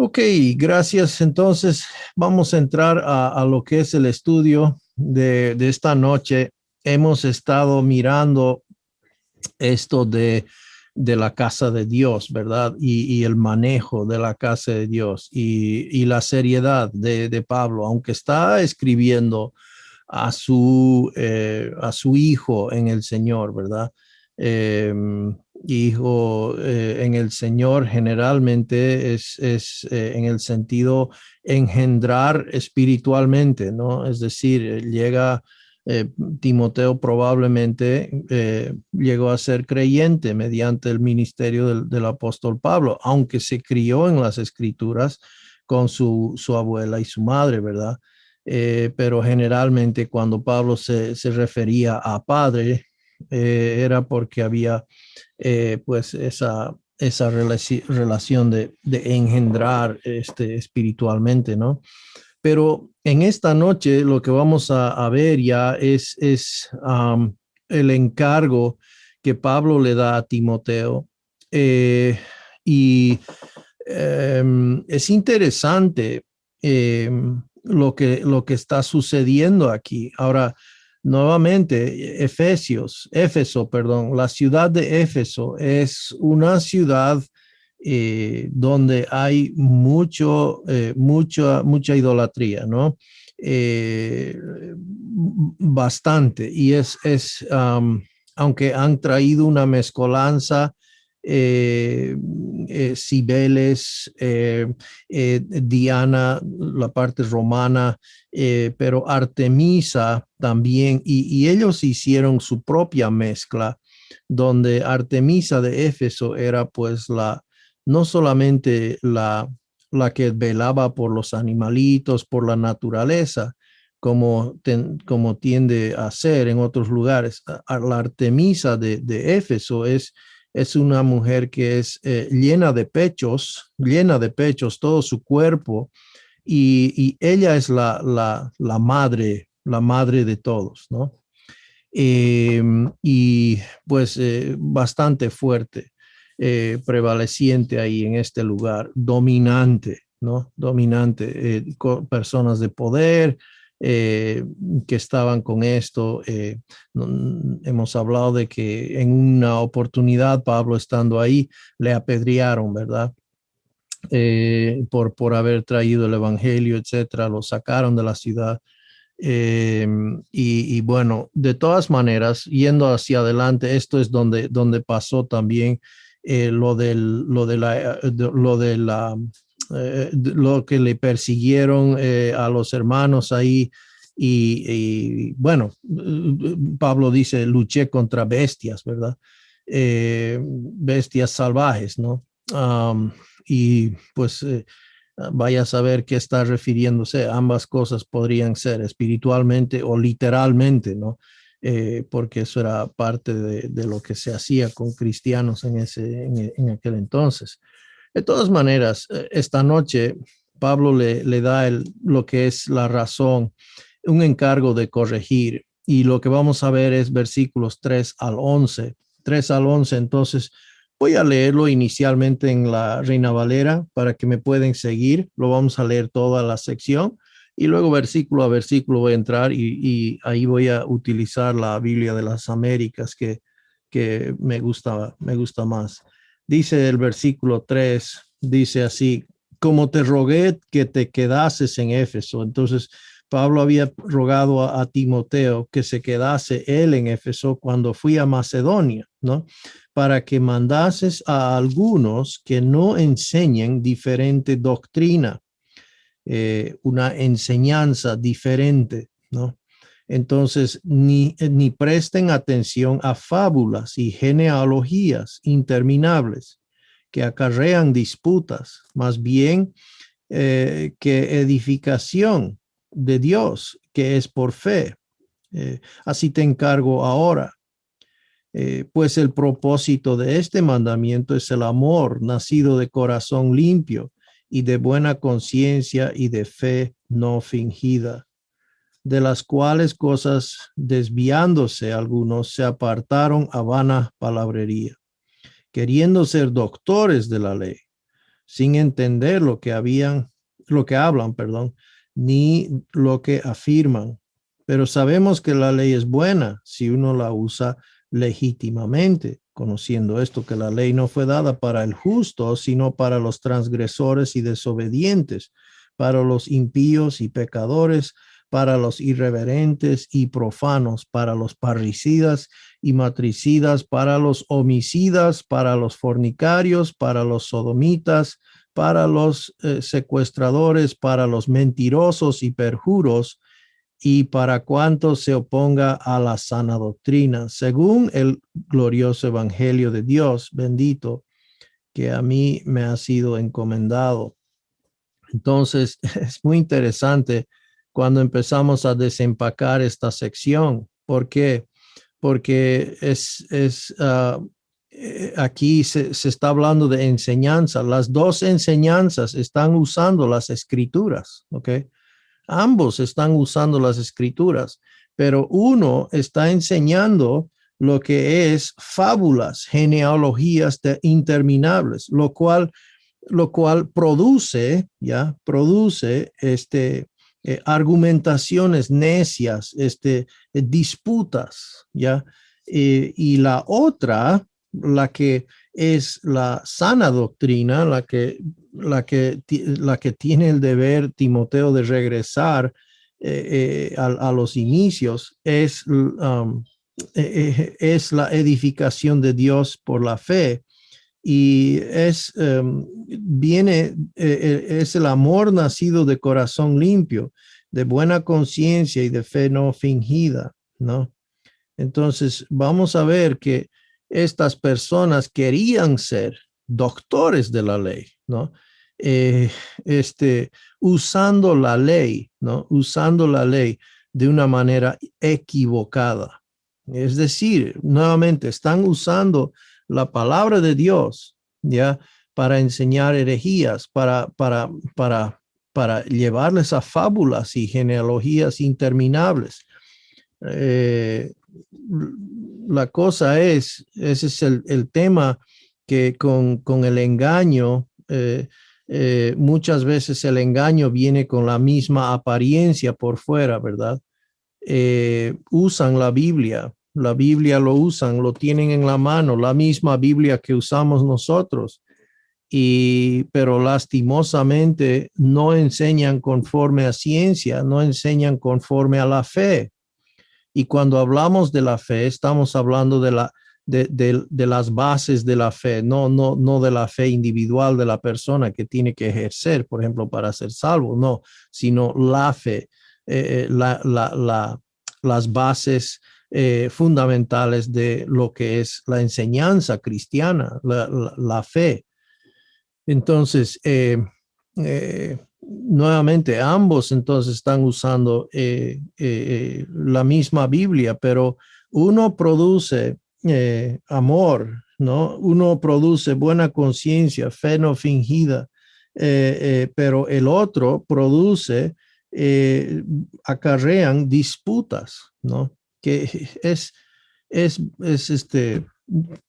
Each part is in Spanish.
Ok, gracias. Entonces, vamos a entrar a lo que es el estudio de esta noche. Hemos estado mirando esto de la casa de Dios, ¿verdad? Y el manejo de la casa de Dios y la seriedad de Pablo, aunque está escribiendo a su hijo en el Señor, ¿verdad? Eh, hijo en el Señor generalmente es en el sentido engendrar espiritualmente, ¿no? Es decir, llega eh, Timoteo probablemente llegó a ser creyente mediante el ministerio del apóstol Pablo, aunque se crió en las escrituras con su abuela y su madre, ¿verdad? Pero generalmente cuando Pablo se refería a padre, era porque había pues esa relación de engendrar espiritualmente, ¿no? Pero en esta noche lo que vamos a ver ya es el encargo que Pablo le da a Timoteo. Eh, y es interesante eh, lo que está sucediendo aquí. Ahora, nuevamente, Éfeso, perdón, la ciudad de Éfeso es una ciudad donde hay mucha idolatría, ¿no? Bastante. Y aunque han traído una mezcolanza, eh, Cibeles, Diana, la parte romana, pero Artemisa también, y ellos hicieron su propia mezcla, donde Artemisa de Éfeso era pues no solamente la que velaba por los animalitos, por la naturaleza, como tiende a ser en otros lugares. La Artemisa de Éfeso es una mujer que es llena de pechos, todo su cuerpo, y ella es la madre de todos, ¿no? Y pues bastante fuerte, prevaleciente ahí en este lugar, dominante, ¿no? Dominante, personas de poder eh, que estaban con esto. Hemos hablado de que en una oportunidad, Pablo estando ahí, le apedrearon, ¿verdad? Por haber traído el evangelio, etcétera, lo sacaron de la ciudad. Eh, y bueno, de todas maneras, yendo hacia adelante, esto es donde pasó también lo que le persiguieron a los hermanos ahí. Bueno, Pablo dice, luché contra bestias, ¿verdad? Bestias salvajes, ¿no? Y pues vaya a saber qué está refiriéndose. Ambas cosas podrían ser espiritualmente o literalmente, ¿no? Porque eso era parte de lo que se hacía con cristianos en aquel entonces. De todas maneras, esta noche Pablo le da lo que es la razón, un encargo de corregir. Y lo que vamos a ver es versículos 3 al 11. 3 al 11, entonces voy a leerlo inicialmente en la Reina Valera para que me pueden seguir. Lo vamos a leer toda la sección y luego versículo a versículo voy a entrar y ahí voy a utilizar la Biblia de las Américas que me gusta más. Dice el versículo 3, dice así, como te rogué que te quedases en Éfeso. Entonces, Pablo había rogado a Timoteo que se quedase él en Éfeso cuando fui a Macedonia, ¿no? Para que mandases a algunos que no enseñen diferente doctrina, una enseñanza diferente, ¿no? Entonces, ni presten atención a fábulas y genealogías interminables que acarrean disputas, más bien que edificación de Dios, que es por fe. Así te encargo ahora. Pues el propósito de este mandamiento es el amor nacido de corazón limpio y de buena conciencia y de fe no fingida, de las cuales cosas desviándose algunos se apartaron a vana palabrería, queriendo ser doctores de la ley, sin entender lo que hablan, perdón, ni lo que afirman. Pero sabemos que la ley es buena si uno la usa legítimamente, conociendo esto, que la ley no fue dada para el justo, sino para los transgresores y desobedientes, para los impíos y pecadores, para los irreverentes y profanos, para los parricidas y matricidas, para los homicidas, para los fornicarios, para los sodomitas, para los secuestradores, para los mentirosos y perjuros, y para cuantos se oponga a la sana doctrina, según el glorioso evangelio de Dios, bendito, que a mí me ha sido encomendado. Entonces, es muy interesante cuando empezamos a desempacar esta sección. ¿Por qué? Porque aquí se está hablando de enseñanza. Las dos enseñanzas están usando las escrituras, ¿ok? Ambos están usando las escrituras, pero uno está enseñando lo que es fábulas, genealogías interminables, lo cual produce, ya, produce argumentaciones necias, disputas, ya. Y la otra, la que es la sana doctrina, la que tiene el deber Timoteo de regresar a los inicios, es la edificación de Dios por la fe. Y es el amor nacido de corazón limpio, de buena conciencia y de fe no fingida, ¿no? Entonces, vamos a ver que estas personas querían ser doctores de la ley, ¿no? Eh, Usando la ley, ¿no? Usando la ley de una manera equivocada. Es decir, nuevamente, están usando la palabra de Dios, ¿ya? Para enseñar herejías, para llevarles a fábulas y genealogías interminables. La cosa ese es el tema, que con el engaño, muchas veces el engaño viene con la misma apariencia por fuera, ¿verdad? Usan la Biblia lo usan, lo tienen en la mano, la misma Biblia que usamos nosotros, pero lastimosamente no enseñan conforme a ciencia, no enseñan conforme a la fe. Y cuando hablamos de la fe, estamos hablando de las bases de la fe, no de la fe individual de la persona que tiene que ejercer, por ejemplo, para ser salvo, no, sino la fe, las bases fundamentales de lo que es la enseñanza cristiana, la fe. Entonces, nuevamente, ambos entonces están usando la misma Biblia, pero uno produce amor, ¿no? Uno produce buena conciencia, fe no fingida, pero el otro produce, acarrean disputas, ¿no? Que es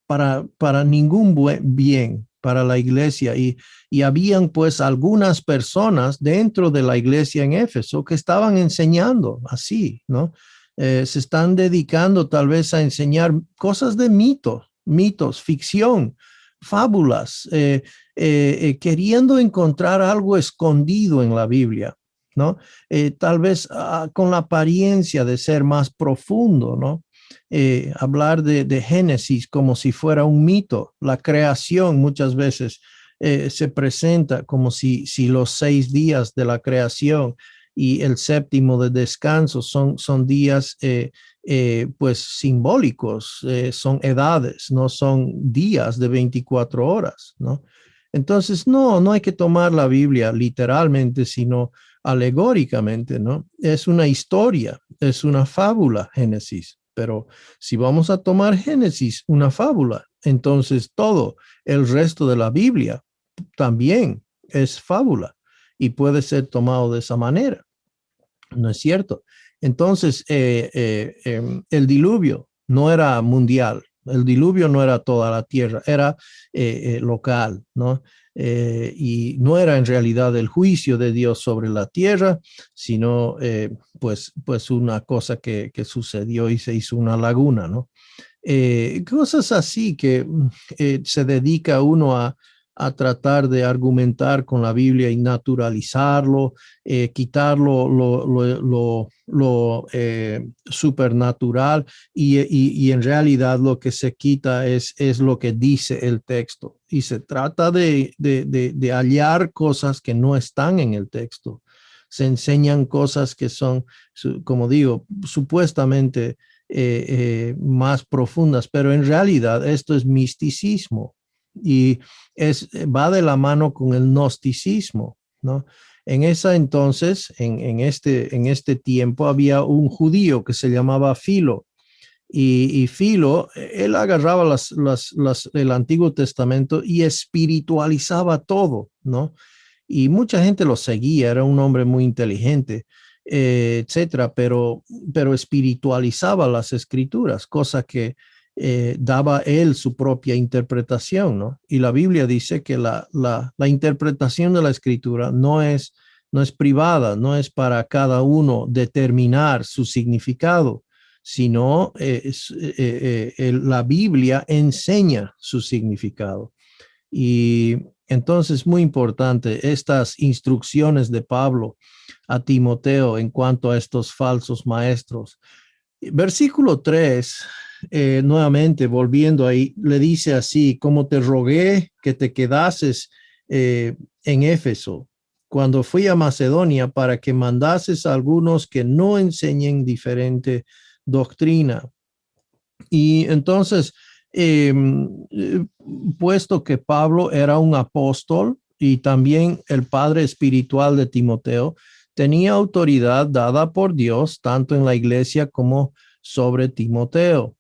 para ningún bien para la iglesia, y habían pues algunas personas dentro de la iglesia en Éfeso que estaban enseñando así, ¿no? Se están dedicando tal vez a enseñar cosas de mitos, ficción, fábulas, queriendo encontrar algo escondido en la Biblia, ¿no? Tal vez con la apariencia de ser más profundo, ¿no? Hablar de Génesis como si fuera un mito. La creación muchas veces se presenta como si los 6 días de la creación y el séptimo de descanso son días pues simbólicos, son edades, no son días de 24 horas, ¿no? Entonces, no hay que tomar la Biblia literalmente, sino alegóricamente, ¿no? Es una historia, es una fábula, Génesis. Pero si vamos a tomar Génesis, una fábula, entonces todo el resto de la Biblia también es fábula y puede ser tomado de esa manera. ¿No es cierto? Entonces, el diluvio no era mundial, El diluvio no era toda la tierra, era local, ¿no? Y no era en realidad el juicio de Dios sobre la tierra, sino pues una cosa que sucedió y se hizo una laguna, ¿no? Cosas así que se dedica uno a tratar de argumentar con la Biblia y naturalizarlo, quitarlo lo supernatural y en realidad lo que se quita es lo que dice el texto. Y se trata de hallar cosas que no están en el texto. Se enseñan cosas que son, como digo, supuestamente más profundas, pero en realidad esto es misticismo y va de la mano con el gnosticismo, ¿no? En esa entonces, en este tiempo, había un judío que se llamaba Filo, y Filo, él agarraba el Antiguo Testamento y espiritualizaba todo, ¿no? Y mucha gente lo seguía, era un hombre muy inteligente, etcétera, pero espiritualizaba las escrituras, cosa que daba él su propia interpretación, ¿no? Y la Biblia dice que la interpretación de la escritura no es privada, no es para cada uno determinar su significado, sino la Biblia enseña su significado. Y entonces, muy importante, estas instrucciones de Pablo a Timoteo en cuanto a estos falsos maestros. Versículo 3, nuevamente volviendo ahí, le dice así: como te rogué que te quedases en Éfeso cuando fui a Macedonia, para que mandases a algunos que no enseñen diferente doctrina. Y entonces, eh, puesto que Pablo era un apóstol y también el padre espiritual de Timoteo, tenía autoridad dada por Dios tanto en la iglesia como sobre Timoteo.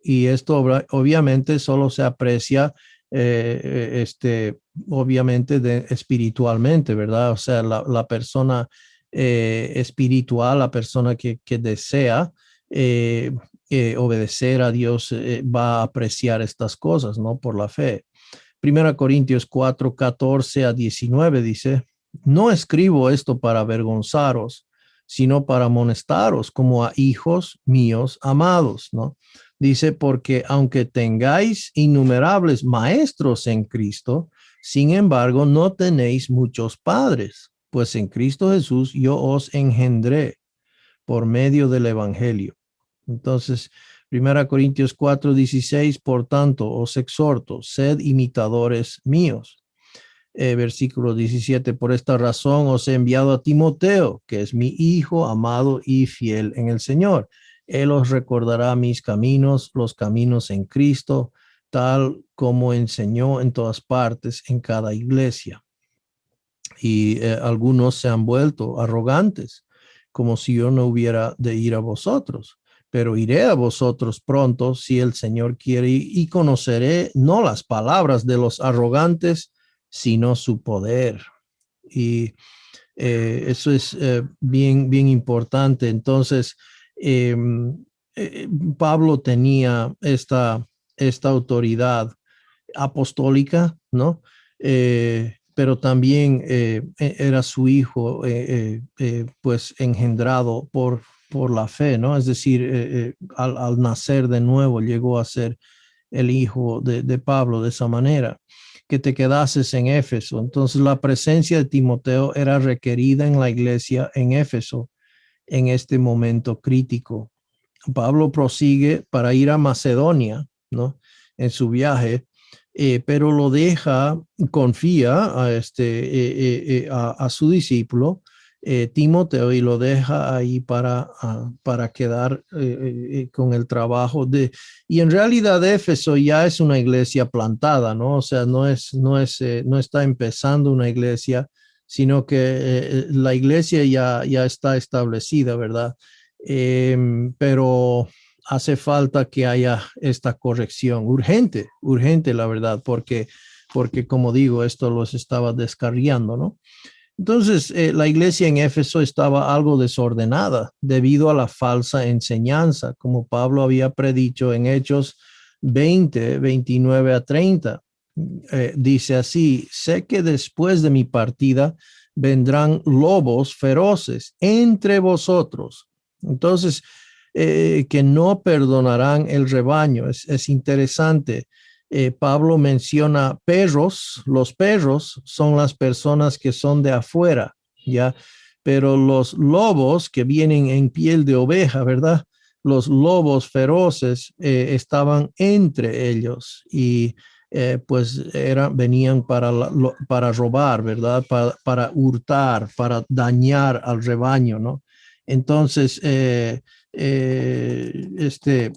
Y esto obviamente solo se aprecia, obviamente espiritualmente, ¿verdad? O sea, la persona espiritual, la persona que desea obedecer a Dios, va a apreciar estas cosas, ¿no? Por la fe. Primera Corintios 4, 14 a 19 dice: no escribo esto para avergonzaros, sino para amonestaros como a hijos míos amados, ¿no? Dice: porque aunque tengáis innumerables maestros en Cristo, sin embargo no tenéis muchos padres, pues en Cristo Jesús yo os engendré por medio del Evangelio. Entonces, 1 Corintios 4:16, por tanto, os exhorto, sed imitadores míos. Versículo 17, por esta razón os he enviado a Timoteo, que es mi hijo amado y fiel en el Señor. Él os recordará mis caminos, los caminos en Cristo, tal como enseñó en todas partes, en cada iglesia. Y algunos se han vuelto arrogantes, como si yo no hubiera de ir a vosotros, pero iré a vosotros pronto si el Señor quiere, y conoceré no las palabras de los arrogantes, sino su poder. Y eso es bien importante. Entonces, eh, Pablo tenía esta autoridad apostólica, ¿no? Pero también era su hijo, pues engendrado por la fe, ¿no? Es decir, al nacer de nuevo llegó a ser el hijo de Pablo de esa manera. Que te quedases en Éfeso. Entonces la presencia de Timoteo era requerida en la iglesia en Éfeso en este momento crítico. Pablo prosigue para ir a Macedonia, ¿no? En su viaje, pero lo deja, confía a su discípulo Timoteo, y lo deja ahí para quedar con el trabajo y en realidad Éfeso ya es una iglesia plantada, ¿no? O sea, no está empezando una iglesia, sino que la iglesia ya está establecida, ¿verdad? Pero hace falta que haya esta corrección urgente, la verdad, porque como digo, esto los estaba descarriando, ¿no? Entonces, la iglesia en Éfeso estaba algo desordenada debido a la falsa enseñanza, como Pablo había predicho en Hechos 20, 29 a 30. Dice así: sé que después de mi partida vendrán lobos feroces entre vosotros. Entonces, que no perdonarán el rebaño. Es interesante. Pablo menciona perros. Los perros son las personas que son de afuera, ¿ya? Pero los lobos que vienen en piel de oveja, ¿verdad? Los lobos feroces estaban entre ellos y pues venían para robar, ¿verdad? Para hurtar, para dañar al rebaño, ¿no? Entonces, eh, este,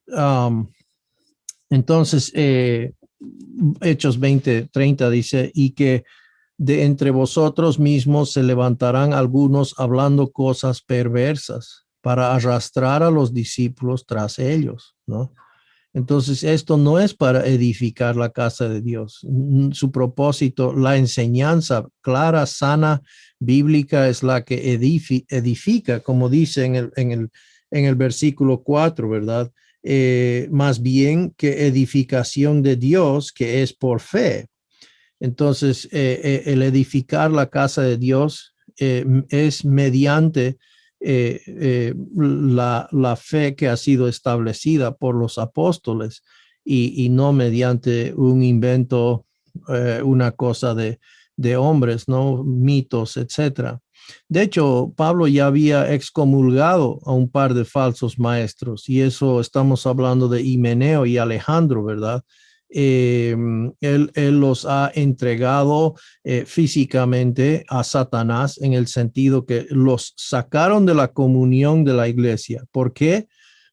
um, entonces Hechos 20:30 dice, y que de entre vosotros mismos se levantarán algunos hablando cosas perversas para arrastrar a los discípulos tras ellos, ¿no? Entonces, esto no es para edificar la casa de Dios. Su propósito, la enseñanza clara, sana, bíblica es la que edifica, como dice en el versículo 4, ¿verdad? Más bien que edificación de Dios, que es por fe. Entonces, el edificar la casa de Dios es mediante la fe que ha sido establecida por los apóstoles y no mediante un invento, una cosa de hombres, ¿no? Mitos, etcétera. De hecho, Pablo ya había excomulgado a un par de falsos maestros, y eso estamos hablando de Himeneo y Alejandro, ¿verdad? Él los ha entregado físicamente a Satanás, en el sentido que los sacaron de la comunión de la iglesia. ¿Por qué?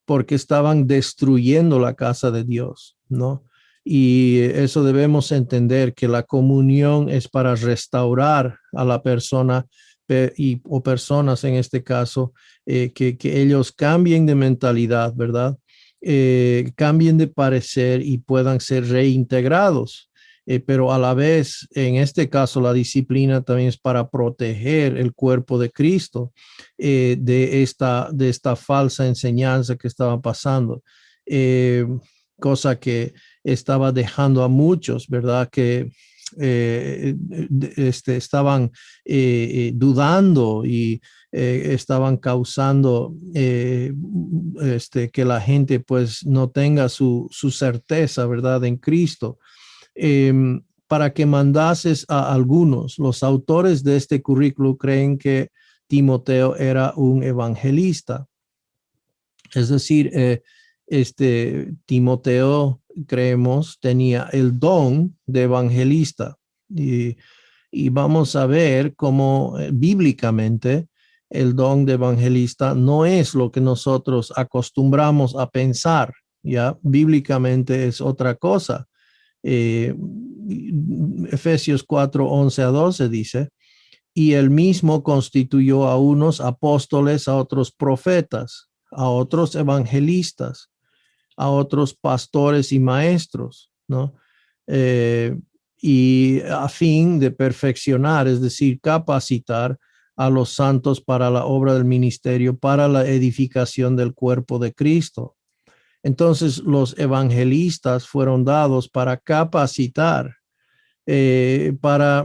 Porque estaban destruyendo la casa de Dios, ¿no? Y eso debemos entender, que la comunión es para restaurar a la persona o personas en este caso, que ellos cambien de mentalidad, ¿verdad? Cambien de parecer y puedan ser reintegrados. Pero a la vez, en este caso, la disciplina también es para proteger el cuerpo de Cristo de esta falsa enseñanza que estaba pasando. Eh, Cosa que estaba dejando a muchos, ¿verdad? Que estaban dudando y estaban causando que la gente pues no tenga su certeza, ¿verdad? En Cristo. Eh, para que mandases a algunos. Los autores de este currículo creen que Timoteo era un evangelista. Es decir, Timoteo, creemos, tenía el don de evangelista. Y vamos a ver cómo bíblicamente el don de evangelista no es lo que nosotros acostumbramos a pensar, ¿ya? Bíblicamente es otra cosa. Eh, Efesios 4:11 a 12 dice: y él mismo constituyó a unos apóstoles, a otros profetas, a otros evangelistas, a otros pastores y maestros, ¿no? Eh, y a fin de perfeccionar, es decir, capacitar a los santos para la obra del ministerio, para la edificación del cuerpo de Cristo. Entonces, los evangelistas fueron dados para capacitar, para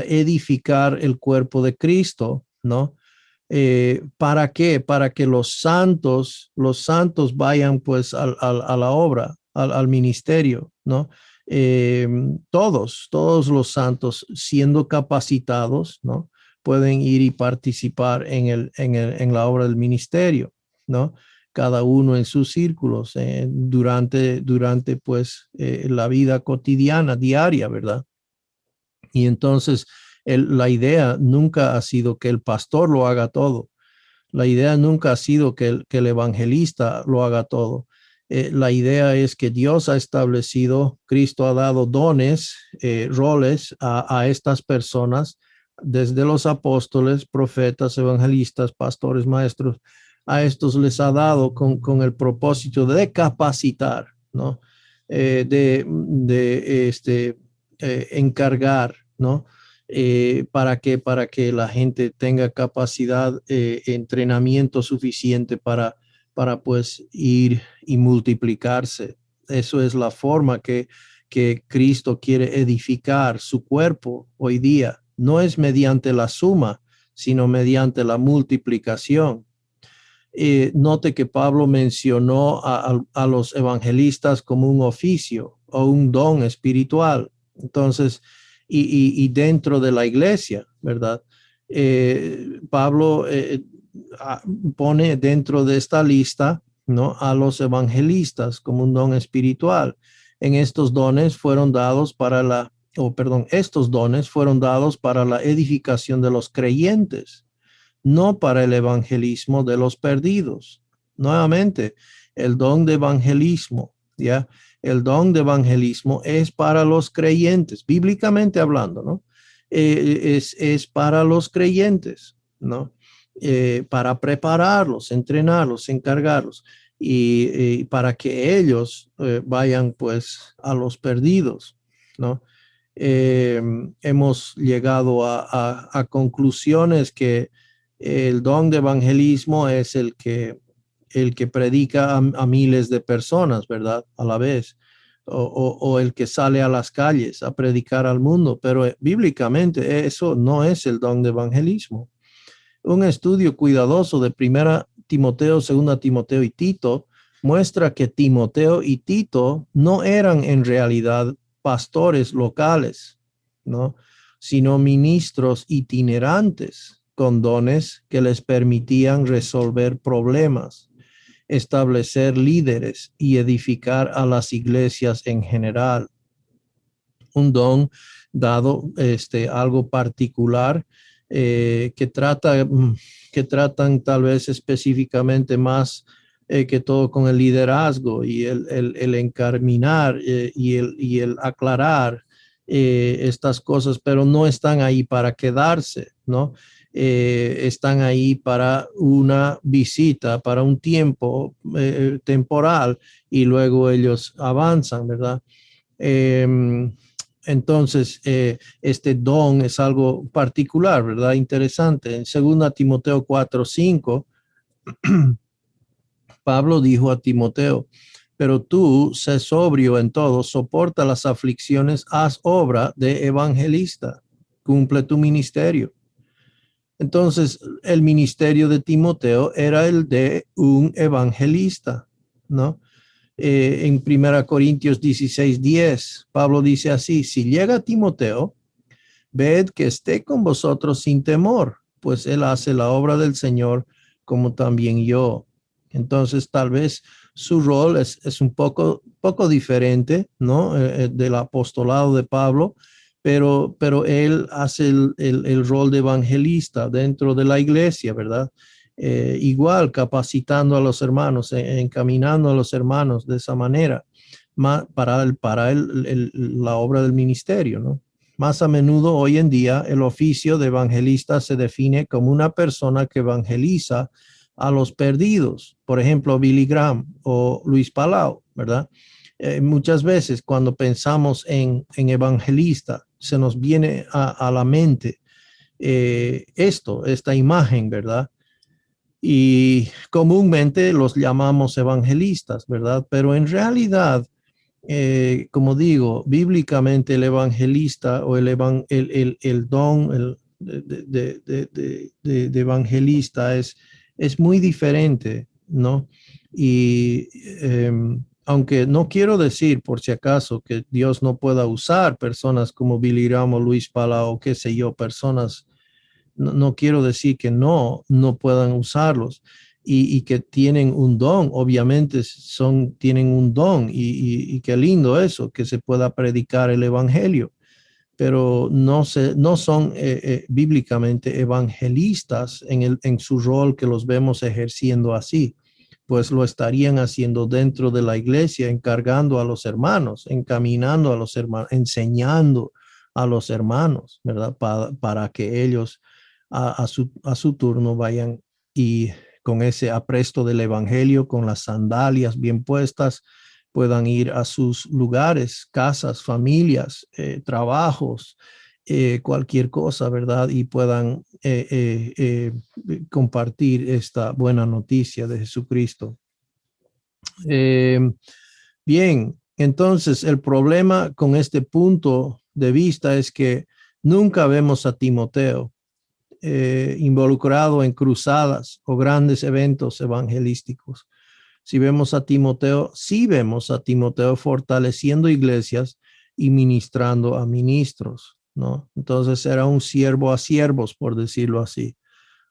edificar el cuerpo de Cristo, ¿no? ¿Para qué? Para que los santos vayan pues a la obra, al ministerio, ¿no? Todos los santos siendo capacitados, ¿no? Pueden ir y participar en la obra del ministerio, ¿no? Cada uno en sus círculos, durante pues la vida cotidiana, diaria, ¿verdad? Y entonces la idea nunca ha sido que el pastor lo haga todo. La idea nunca ha sido que el evangelista lo haga todo. La idea es que Dios ha establecido, Cristo ha dado dones, roles a estas personas, desde los apóstoles, profetas, evangelistas, pastores, maestros. A estos les ha dado con el propósito de capacitar, ¿no? Encargar, ¿no? Para que la gente tenga capacidad, entrenamiento suficiente para pues ir y multiplicarse. Eso es la forma que Cristo quiere edificar su cuerpo hoy día. No es mediante la suma, sino mediante la multiplicación. Note que Pablo mencionó a los evangelistas como un oficio o un don espiritual. Entonces, y dentro de la iglesia, ¿verdad? Pablo pone dentro de esta lista, ¿no?, a los evangelistas como un don espiritual. En estos dones fueron dados para estos dones fueron dados para la edificación de los creyentes, no para el evangelismo de los perdidos. Nuevamente, el don de evangelismo, ¿ya? El don de evangelismo es para los creyentes, bíblicamente hablando, ¿no? Es para los creyentes, ¿no? Para prepararlos, entrenarlos, encargarlos y para que ellos vayan pues a los perdidos, ¿no? Hemos llegado a conclusiones que el don de evangelismo es el que predica a miles de personas, ¿verdad? A la vez. O el que sale a las calles a predicar al mundo, pero bíblicamente eso no es el don de evangelismo. Un estudio cuidadoso de Primera Timoteo, Segunda Timoteo y Tito muestra que Timoteo y Tito no eran en realidad pastores locales, ¿no?, sino ministros itinerantes con dones que les permitían resolver problemas, establecer líderes y edificar a las iglesias en general. Un don dado, algo particular, que tratan tal vez específicamente más que todo con el liderazgo y el encaminar y el aclarar estas cosas, pero no están ahí para quedarse, ¿no? Están ahí para una visita, para un tiempo temporal, y luego ellos avanzan, ¿verdad? Entonces, este don es algo particular, ¿verdad? Interesante. En 2 Timoteo 4:5, Pablo dijo a Timoteo: pero tú, sé sobrio en todo, soporta las aflicciones, haz obra de evangelista, cumple tu ministerio. Entonces, el ministerio de Timoteo era el de un evangelista, ¿no? En 1 Corintios 16:10, Pablo dice así: si llega Timoteo, ved que esté con vosotros sin temor, pues él hace la obra del Señor como también yo. Entonces, tal vez su rol es un poco diferente, ¿no? Del apostolado de Pablo, pero él hace el rol de evangelista dentro de la iglesia, ¿verdad? Igual capacitando a los hermanos, encaminando a los hermanos de esa manera, para la obra del ministerio, ¿no? Más a menudo hoy en día el oficio de evangelista se define como una persona que evangeliza a los perdidos, por ejemplo, Billy Graham o Luis Palau, ¿verdad? Muchas veces cuando pensamos en evangelista, se nos viene a la mente esta imagen, ¿verdad? Y comúnmente los llamamos evangelistas, ¿verdad? Pero en realidad, como digo, bíblicamente el evangelista o el don de evangelista es muy diferente, ¿no? Y aunque no quiero decir, por si acaso, que Dios no pueda usar personas como Billy Graham o Luis Palau o qué sé yo, personas, no quiero decir que no puedan usarlos y que tienen un don, obviamente tienen un don y qué lindo eso, que se pueda predicar el evangelio, pero no son bíblicamente evangelistas en su rol que los vemos ejerciendo así, pues lo estarían haciendo dentro de la iglesia, encargando a los hermanos, encaminando a los hermanos, enseñando a los hermanos, ¿verdad? Para que ellos a su turno vayan y con ese apresto del evangelio, con las sandalias bien puestas, puedan ir a sus lugares, casas, familias, trabajos, cualquier cosa, ¿verdad? Y puedan compartir esta buena noticia de Jesucristo. Eh, Bien, entonces el problema con este punto de vista es que nunca vemos a Timoteo involucrado en cruzadas o grandes eventos evangelísticos. Si vemos a Timoteo, sí vemos a Timoteo fortaleciendo iglesias y ministrando a ministros, ¿no? Entonces era un siervo a siervos, por decirlo así,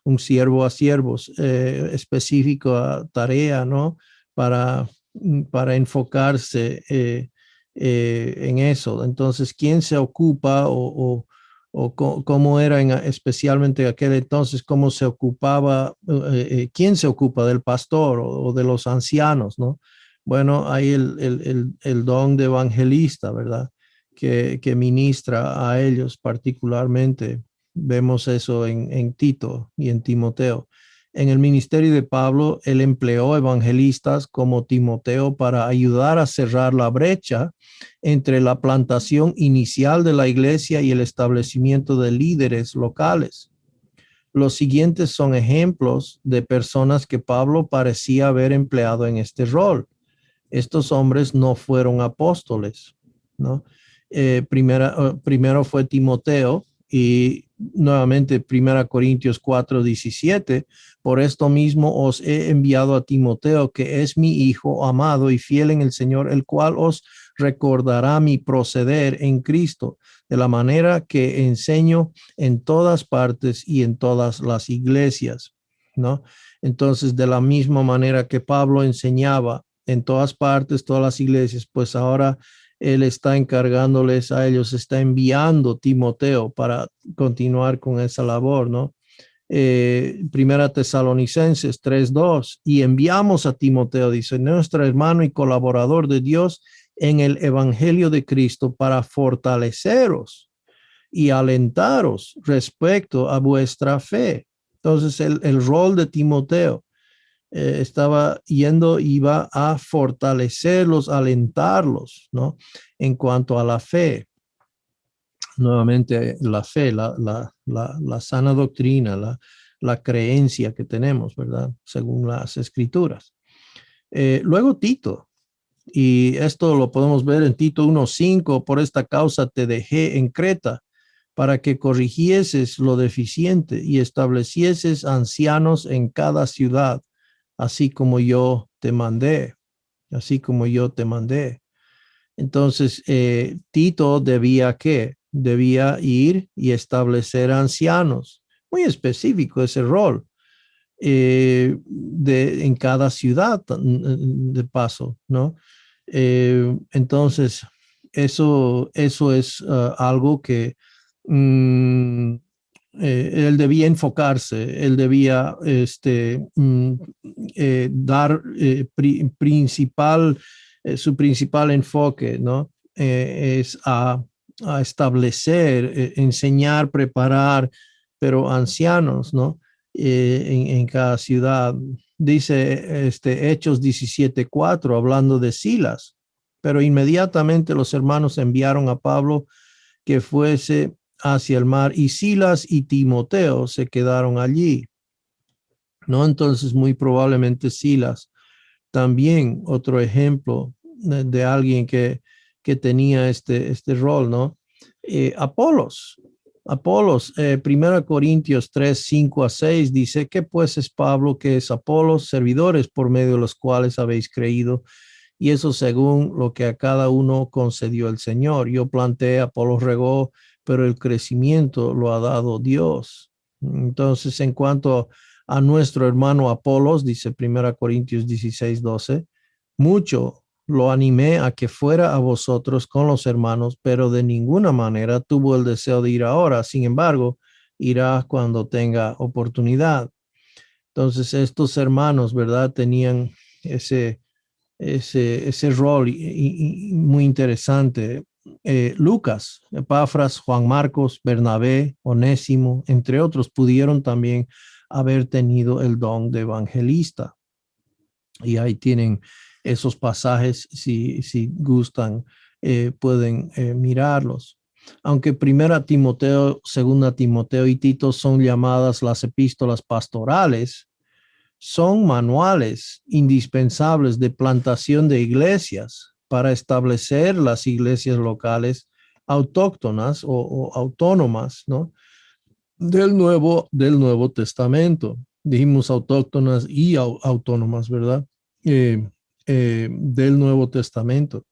un siervo a siervos, específico a tarea, ¿no? Para, para enfocarse en eso. Entonces, ¿quién se ocupa cómo era especialmente aquel entonces, cómo se ocupaba, quién se ocupa del pastor o de los ancianos, ¿no? Bueno, hay el don de evangelista, ¿verdad? Que ministra a ellos particularmente. Vemos eso en Tito y en Timoteo. En el ministerio de Pablo, él empleó evangelistas como Timoteo para ayudar a cerrar la brecha entre la plantación inicial de la iglesia y el establecimiento de líderes locales. Los siguientes son ejemplos de personas que Pablo parecía haber empleado en este rol. Estos hombres no fueron apóstoles, ¿no? Primero fue Timoteo y nuevamente 1 Corintios 4:17. Por esto mismo os he enviado a Timoteo, que es mi hijo amado y fiel en el Señor, el cual os recordará mi proceder en Cristo, de la manera que enseño en todas partes y en todas las iglesias, ¿no? Entonces, de la misma manera que Pablo enseñaba en todas partes, todas las iglesias, pues ahora él está encargándoles a ellos, está enviando Timoteo para continuar con esa labor, ¿no? Primera Tesalonicenses 3:2, y enviamos a Timoteo, dice, nuestro hermano y colaborador de Dios en el Evangelio de Cristo para fortaleceros y alentaros respecto a vuestra fe. Entonces, el rol de Timoteo iba a fortalecerlos, alentarlos, ¿no? En cuanto a la fe, nuevamente la fe, la sana doctrina, la creencia que tenemos, ¿verdad? Según las escrituras. Luego Tito, y esto lo podemos ver en Tito 1:5, por esta causa te dejé en Creta para que corrigieses lo deficiente y establecieses ancianos en cada ciudad, así como yo te mandé, así como yo te mandé. Entonces, Tito debía ir y establecer ancianos. Muy específico ese rol en cada ciudad, de paso, ¿no? Entonces, eso es algo que mm, él debía enfocarse, él debía dar su principal enfoque, ¿no? Es a establecer, enseñar, preparar, pero ancianos, ¿no? En cada ciudad. Dice Hechos 17:4, hablando de Silas, pero inmediatamente los hermanos enviaron a Pablo que fuese hacia el mar y Silas y Timoteo se quedaron allí, ¿no? Entonces muy probablemente Silas, también otro ejemplo de alguien que tenía este rol, ¿no? Apolos, 1 Corintios 3:5-6 dice que pues es Pablo, que es Apolos, servidores por medio de los cuales habéis creído, y eso según lo que a cada uno concedió el Señor. Yo planté, Apolos regó, pero el crecimiento lo ha dado Dios. Entonces, en cuanto a nuestro hermano Apolos, dice 1 Corintios 16:12, mucho lo animé a que fuera a vosotros con los hermanos, pero de ninguna manera tuvo el deseo de ir ahora. Sin embargo, irá cuando tenga oportunidad. Entonces, estos hermanos, ¿verdad? Tenían ese rol muy interesante. Lucas, Epafras, Juan Marcos, Bernabé, Onésimo, entre otros, pudieron también haber tenido el don de evangelista. Y ahí tienen esos pasajes, si gustan, pueden mirarlos. Aunque 1 Timoteo, 2 Timoteo y Tito son llamadas las epístolas pastorales, son manuales indispensables de plantación de iglesias para establecer las iglesias locales autóctonas o autónomas, ¿no? Del Nuevo Testamento. Dijimos autóctonas y autónomas, ¿verdad? Del Nuevo Testamento.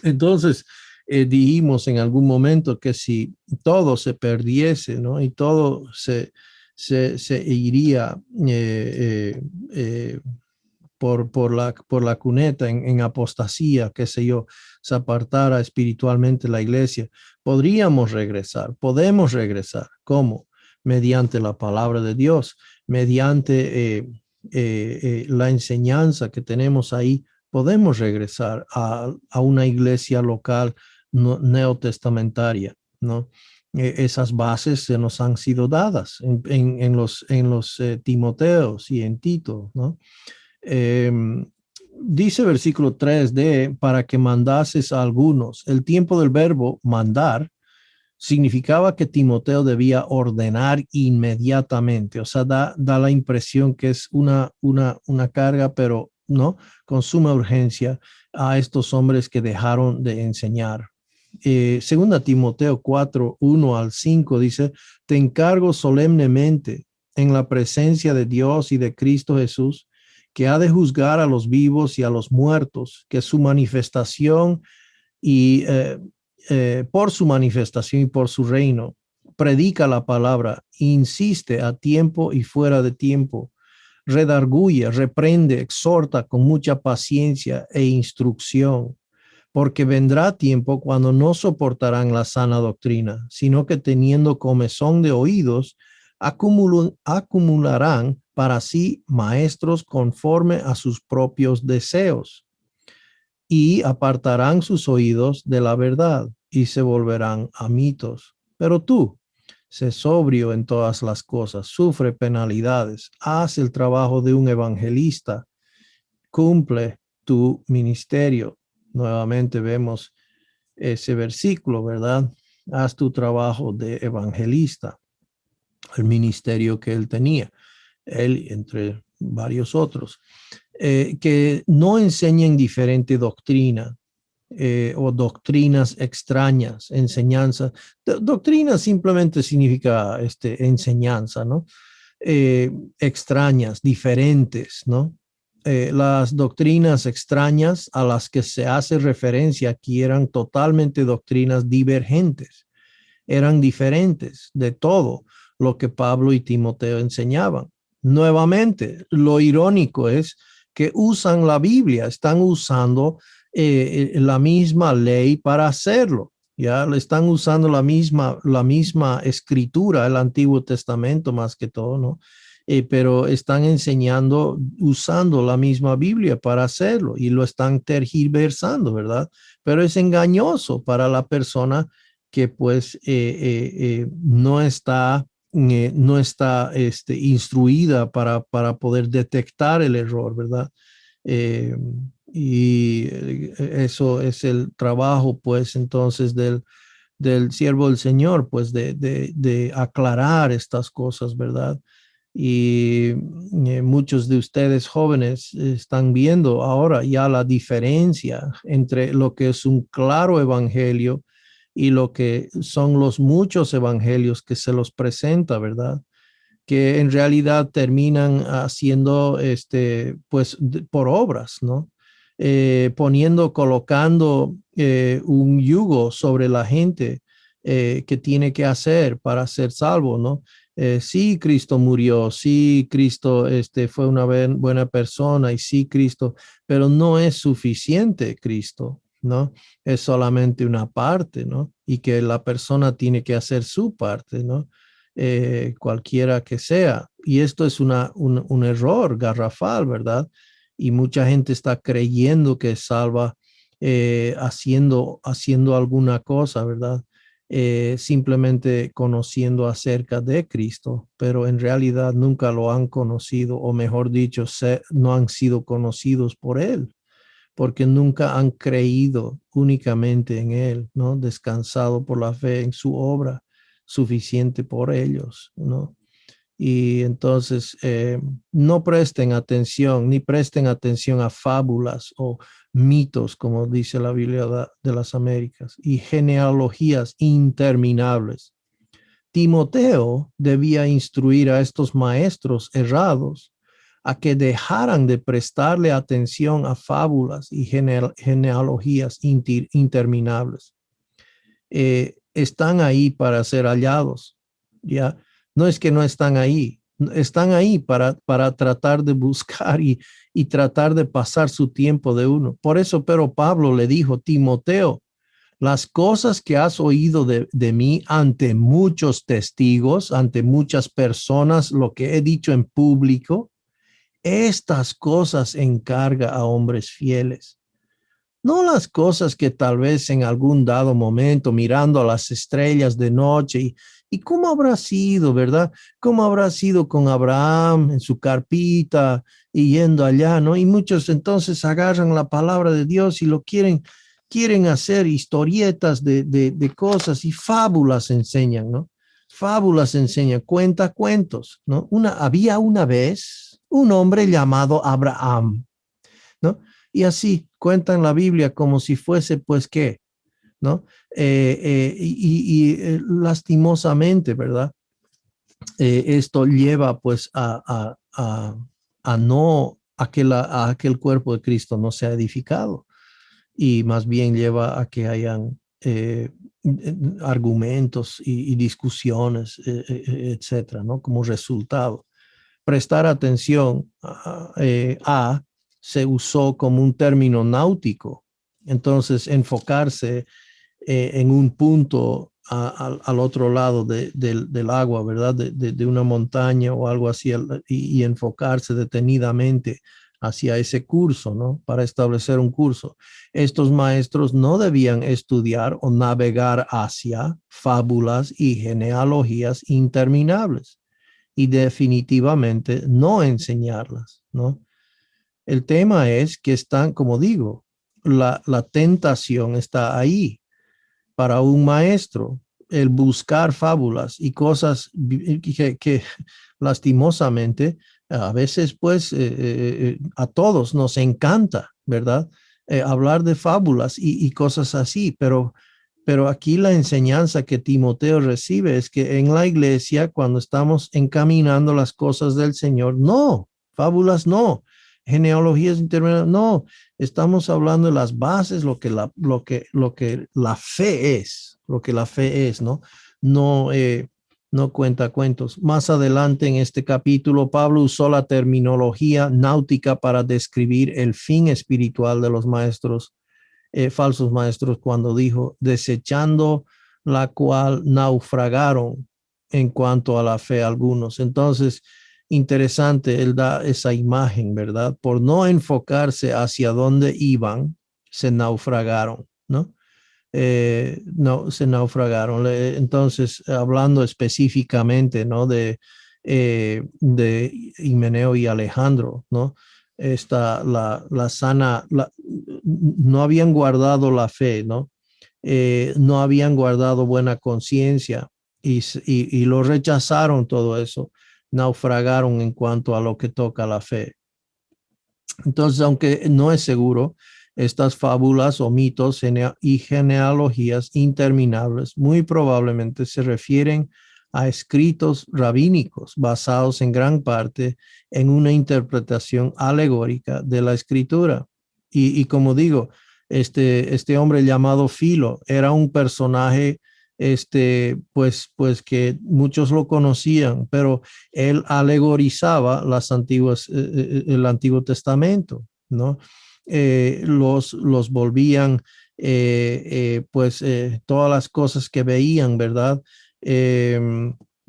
Entonces, dijimos en algún momento que si todo se perdiese, ¿no? Y todo se iría por la cuneta en apostasía, qué sé yo, se apartara espiritualmente la iglesia, podemos regresar. ¿Cómo? Mediante la palabra de Dios, mediante la enseñanza que tenemos ahí, podemos regresar a una iglesia local neotestamentaria, ¿no? Esas bases se nos han sido dadas en los Timoteos y en Tito, ¿no? Eh, Dice versículo 3 de para que mandases a algunos. El tiempo del verbo mandar significaba que Timoteo debía ordenar inmediatamente. O sea, da la impresión que es una carga, pero no, con suma urgencia a estos hombres que dejaron de enseñar. Segunda Timoteo 4, 1 al 5 dice, te encargo solemnemente en la presencia de Dios y de Cristo Jesús, que ha de juzgar a los vivos y a los muertos, que su manifestación y por su manifestación y por su reino, predica la palabra, insiste a tiempo y fuera de tiempo, redarguye, reprende, exhorta con mucha paciencia e instrucción, porque vendrá tiempo cuando no soportarán la sana doctrina, sino que teniendo comezón de oídos, acumularán para sí maestros conforme a sus propios deseos y apartarán sus oídos de la verdad y se volverán a mitos. Pero tú, sé sobrio en todas las cosas, sufre penalidades, haz el trabajo de un evangelista, cumple tu ministerio. Nuevamente vemos ese versículo, ¿verdad? Haz tu trabajo de evangelista, el ministerio que él tenía, él entre varios otros, que no enseñen diferente doctrina, o doctrinas extrañas, enseñanza. Doctrina simplemente significa enseñanza, ¿no? Extrañas, diferentes, ¿no? Las doctrinas extrañas a las que se hace referencia aquí eran totalmente doctrinas divergentes, eran diferentes de todo lo que Pablo y Timoteo enseñaban. Nuevamente, lo irónico es que usan la Biblia, están usando la misma ley para hacerlo. Ya le están usando la misma escritura, el Antiguo Testamento más que todo, ¿no? Pero están enseñando, usando la misma Biblia para hacerlo y lo están tergiversando, ¿verdad? Pero es engañoso para la persona que pues no está instruida para poder detectar el error, ¿verdad? Eh, y eso es el trabajo, pues, entonces del siervo del Señor, pues, de aclarar estas cosas, ¿verdad? Y muchos de ustedes jóvenes están viendo ahora ya la diferencia entre lo que es un claro evangelio y lo que son los muchos evangelios que se los presenta, ¿verdad? Que en realidad terminan haciendo, pues, por obras, ¿no? Colocando un yugo sobre la gente que tiene que hacer para ser salvo, ¿no? Sí, Cristo murió, sí, Cristo fue una buena persona y sí, Cristo, pero no es suficiente Cristo, ¿no? Es solamente una parte, ¿no? Y que la persona tiene que hacer su parte, ¿no? Cualquiera que sea. Y esto es un error garrafal, ¿verdad? Y mucha gente está creyendo que es salva haciendo alguna cosa, ¿verdad? Simplemente conociendo acerca de Cristo, pero en realidad nunca lo han conocido, o mejor dicho, no han sido conocidos por Él, porque nunca han creído únicamente en Él, ¿no? Descansado por la fe en su obra suficiente por ellos, ¿no? Y entonces no presten atención, ni presten atención a fábulas o mitos, como dice la Biblia de las Américas, y genealogías interminables. Timoteo debía instruir a estos maestros errados a que dejaran de prestarle atención a fábulas y genealogías interminables. Están ahí para ser hallados, ¿ya? No es que no están ahí para tratar de buscar y tratar de pasar su tiempo de uno. Por eso, pero Pablo le dijo, Timoteo, las cosas que has oído de mí ante muchos testigos, ante muchas personas, lo que he dicho en público, estas cosas encarga a hombres fieles. No las cosas que tal vez en algún dado momento mirando a las estrellas de noche y cómo habrá sido, ¿verdad? ¿Cómo habrá sido con Abraham en su carpita y yendo allá, ¿no? Y muchos entonces agarran la palabra de Dios y lo quieren hacer historietas de cosas y fábulas enseñan, ¿no? Fábulas enseñan, cuenta cuentos, ¿no? Había una vez un hombre llamado Abraham, ¿no? Y así cuentan la Biblia como si fuese, pues, ¿qué? ¿No? Lastimosamente, ¿verdad? Esto lleva, pues, a no, a que el cuerpo de Cristo no sea edificado y más bien lleva a que hayan argumentos y discusiones, etcétera, ¿no? Como resultado. Prestar atención se usó como un término náutico. Entonces, enfocarse en un punto al otro lado del agua, ¿verdad? De una montaña o algo así, y enfocarse detenidamente hacia ese curso, ¿no? Para establecer un curso. Estos maestros no debían estudiar o navegar hacia fábulas y genealogías interminables y definitivamente no enseñarlas, ¿no? El tema es que están, como digo, la tentación está ahí para un maestro, el buscar fábulas y cosas que lastimosamente a veces pues a todos nos encanta, ¿verdad? Hablar de fábulas y cosas así, pero aquí la enseñanza que Timoteo recibe es que en la iglesia, cuando estamos encaminando las cosas del Señor, no, fábulas no, genealogías interminables, no, estamos hablando de las bases, lo que la fe es, lo que la fe es, ¿no? No, no cuenta cuentos. Más adelante en este capítulo, Pablo usó la terminología náutica para describir el fin espiritual de los maestros, falsos maestros, cuando dijo, desechando la cual naufragaron en cuanto a la fe algunos. Entonces, interesante, él da esa imagen, ¿verdad? Por no enfocarse hacia dónde iban, se naufragaron, ¿no? No, se naufragaron. Entonces, hablando específicamente, ¿no? De Himeneo y Alejandro, ¿no? La sana, no habían guardado la fe, ¿no? No habían guardado buena conciencia y lo rechazaron todo eso, naufragaron en cuanto a lo que toca la fe. Entonces, aunque no es seguro, estas fábulas o mitos y genealogías interminables muy probablemente se refieren a escritos rabínicos basados en gran parte en una interpretación alegórica de la escritura. Y como digo, este hombre llamado Filo era un personaje pues que muchos lo conocían, pero él alegorizaba el Antiguo Testamento, ¿no? Los volvían, todas las cosas que veían, ¿verdad? Eh,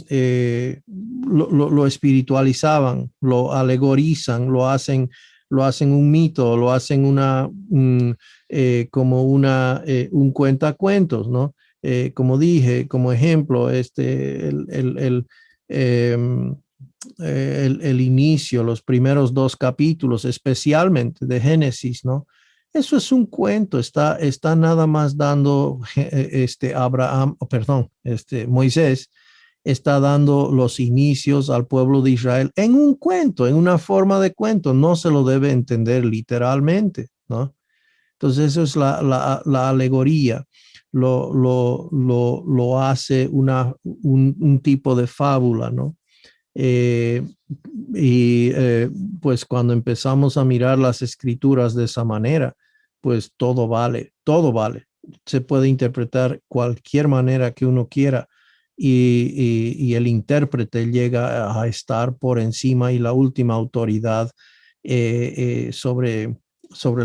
lo espiritualizaban, lo alegorizan, lo hacen un mito, lo hacen como un cuentacuentos, ¿no? Como dije, como ejemplo, eh, el inicio, los primeros dos capítulos, especialmente de Génesis, ¿no? Eso es un cuento, está nada más dando Abraham, perdón, Moisés, está dando los inicios al pueblo de Israel en un cuento, en una forma de cuento. No se lo debe entender literalmente, ¿no? Entonces, eso es la alegoría. Lo hace un tipo de fábula, ¿no? Eh, y pues cuando empezamos a mirar las escrituras de esa manera, pues todo vale, todo vale. Se puede interpretar cualquier manera que uno quiera y el intérprete llega a estar por encima y la última autoridad sobre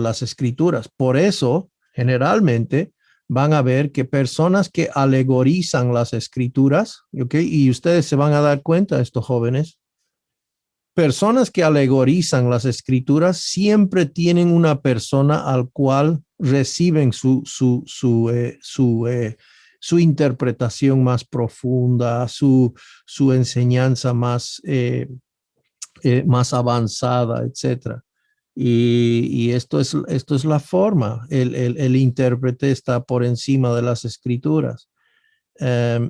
las escrituras. Por eso, generalmente, van a ver que personas que alegorizan las escrituras, ¿ok? Y ustedes se van a dar cuenta, estos jóvenes, personas que alegorizan las escrituras siempre tienen una persona al cual reciben su interpretación más profunda, su enseñanza más avanzada, etcétera. Y esto es la forma. El intérprete está por encima de las escrituras.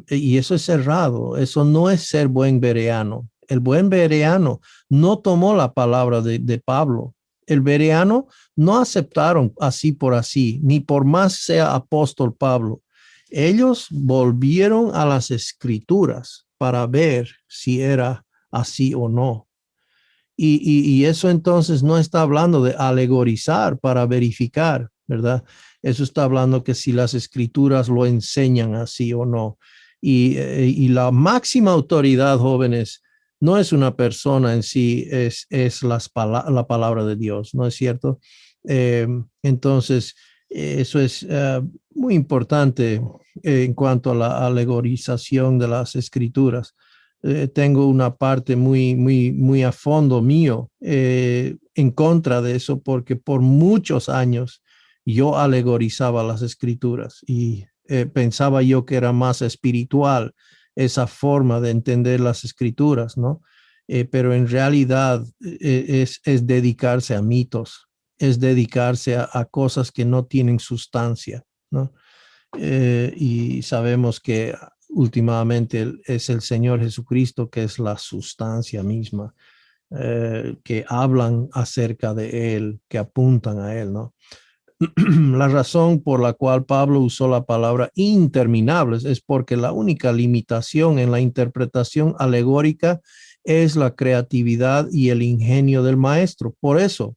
Y eso es errado. Eso no es ser buen bereano. El buen bereano no tomó la palabra de Pablo. El bereano no aceptaron así por así, ni por más sea apóstol Pablo. Ellos volvieron a las escrituras para ver si era así o no. Y eso entonces no está hablando de alegorizar para verificar, ¿verdad? Eso está hablando que si las escrituras lo enseñan así o no. Y la máxima autoridad, jóvenes, no es una persona en sí, es la palabra de Dios, ¿no es cierto? Entonces, eso es muy importante en cuanto a la alegorización de las escrituras. Tengo una parte muy a fondo mío en contra de eso, porque por muchos años yo alegorizaba las escrituras y pensaba yo que era más espiritual esa forma de entender las escrituras, ¿no? Pero en realidad es dedicarse a mitos, es dedicarse a cosas que no tienen sustancia, ¿no? Y sabemos que últimamente es el Señor Jesucristo que es la sustancia misma, que hablan acerca de Él, que apuntan a Él, ¿no? La razón por la cual Pablo usó la palabra interminables es porque la única limitación en la interpretación alegórica es la creatividad y el ingenio del maestro. Por eso,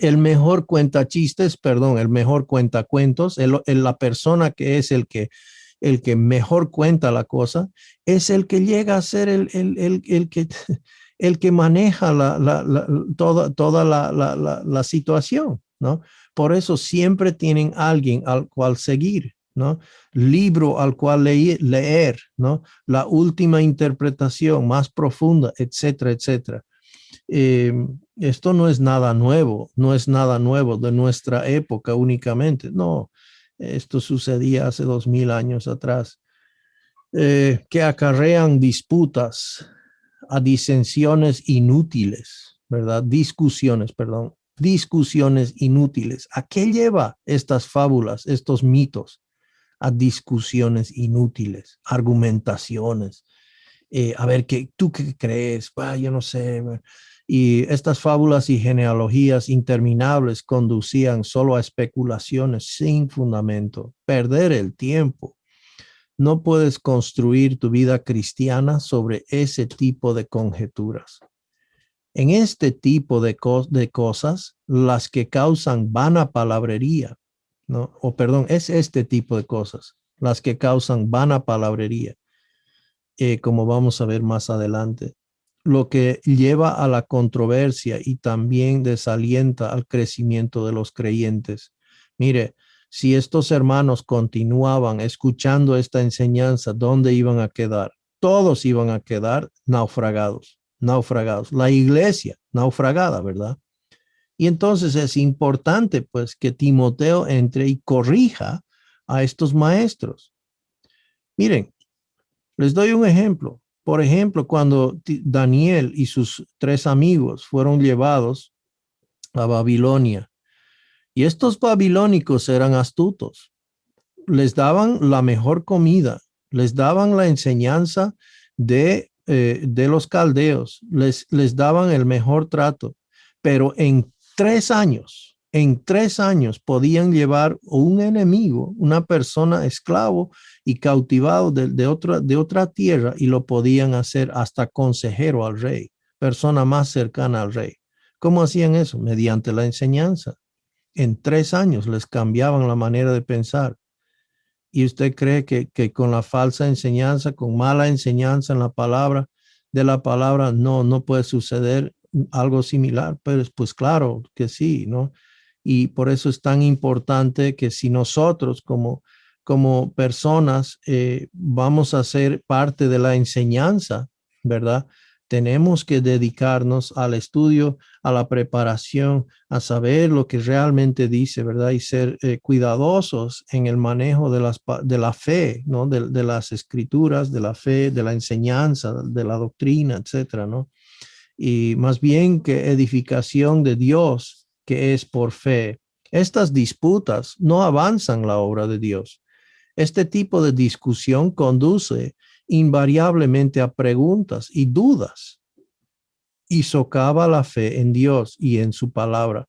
el mejor cuentachistes, perdón, el mejor cuentacuentos, la persona que es el que mejor cuenta la cosa, es el que llega a ser el que maneja toda la situación, ¿no? Por eso siempre tienen alguien al cual seguir, ¿no? Libro al cual leer, ¿no? La última interpretación más profunda, etcétera, etcétera. Eh, Esto no es nada nuevo, no es nada nuevo de nuestra época únicamente, no, esto sucedía hace 2000 años atrás, que acarrean disputas a disensiones inútiles, ¿verdad? Discusiones, perdón, discusiones inútiles. ¿A qué lleva estas fábulas, estos mitos? A discusiones inútiles, argumentaciones. A ver, ¿tú qué crees? Yo no sé. Y estas fábulas y genealogías interminables conducían solo a especulaciones sin fundamento, perder el tiempo. No puedes construir tu vida cristiana sobre ese tipo de conjeturas. En este tipo de cosas, las que causan vana palabrería, ¿no? O perdón, es este tipo de cosas, las que causan vana palabrería, como vamos a ver más adelante, lo que lleva a la controversia y también desalienta al crecimiento de los creyentes. Mire, si estos hermanos continuaban escuchando esta enseñanza, ¿dónde iban a quedar? Todos iban a quedar naufragados, naufragados. La iglesia naufragada, ¿verdad? Y entonces es importante pues que Timoteo entre y corrija a estos maestros. Miren, les doy un ejemplo. Por ejemplo, cuando Daniel y sus 3 amigos fueron llevados a Babilonia, y estos babilónicos eran astutos, les daban la mejor comida, Les daban la enseñanza de los caldeos, les daban el mejor trato, pero en 3 años podían llevar un enemigo, una persona esclavo y cautivado de otra tierra, y lo podían hacer hasta consejero al rey, persona más cercana al rey. ¿Cómo hacían eso? Mediante la enseñanza. En 3 años les cambiaban la manera de pensar. ¿Y usted cree que con la falsa enseñanza, con mala enseñanza en la palabra, de la palabra, no puede suceder algo similar? Pues claro que sí, ¿no? Y por eso es tan importante que si nosotros como personas vamos a ser parte de la enseñanza, ¿verdad? Tenemos que dedicarnos al estudio, a la preparación, a saber lo que realmente dice, ¿verdad? Y ser cuidadosos en el manejo de la fe, ¿no? De las escrituras, de la fe, de la enseñanza, de la doctrina, etcétera, ¿no? Y más bien que edificación de Dios, que es por fe. Estas disputas no avanzan la obra de Dios. Este tipo de discusión conduce invariablemente a preguntas y dudas y socava la fe en Dios y en su palabra.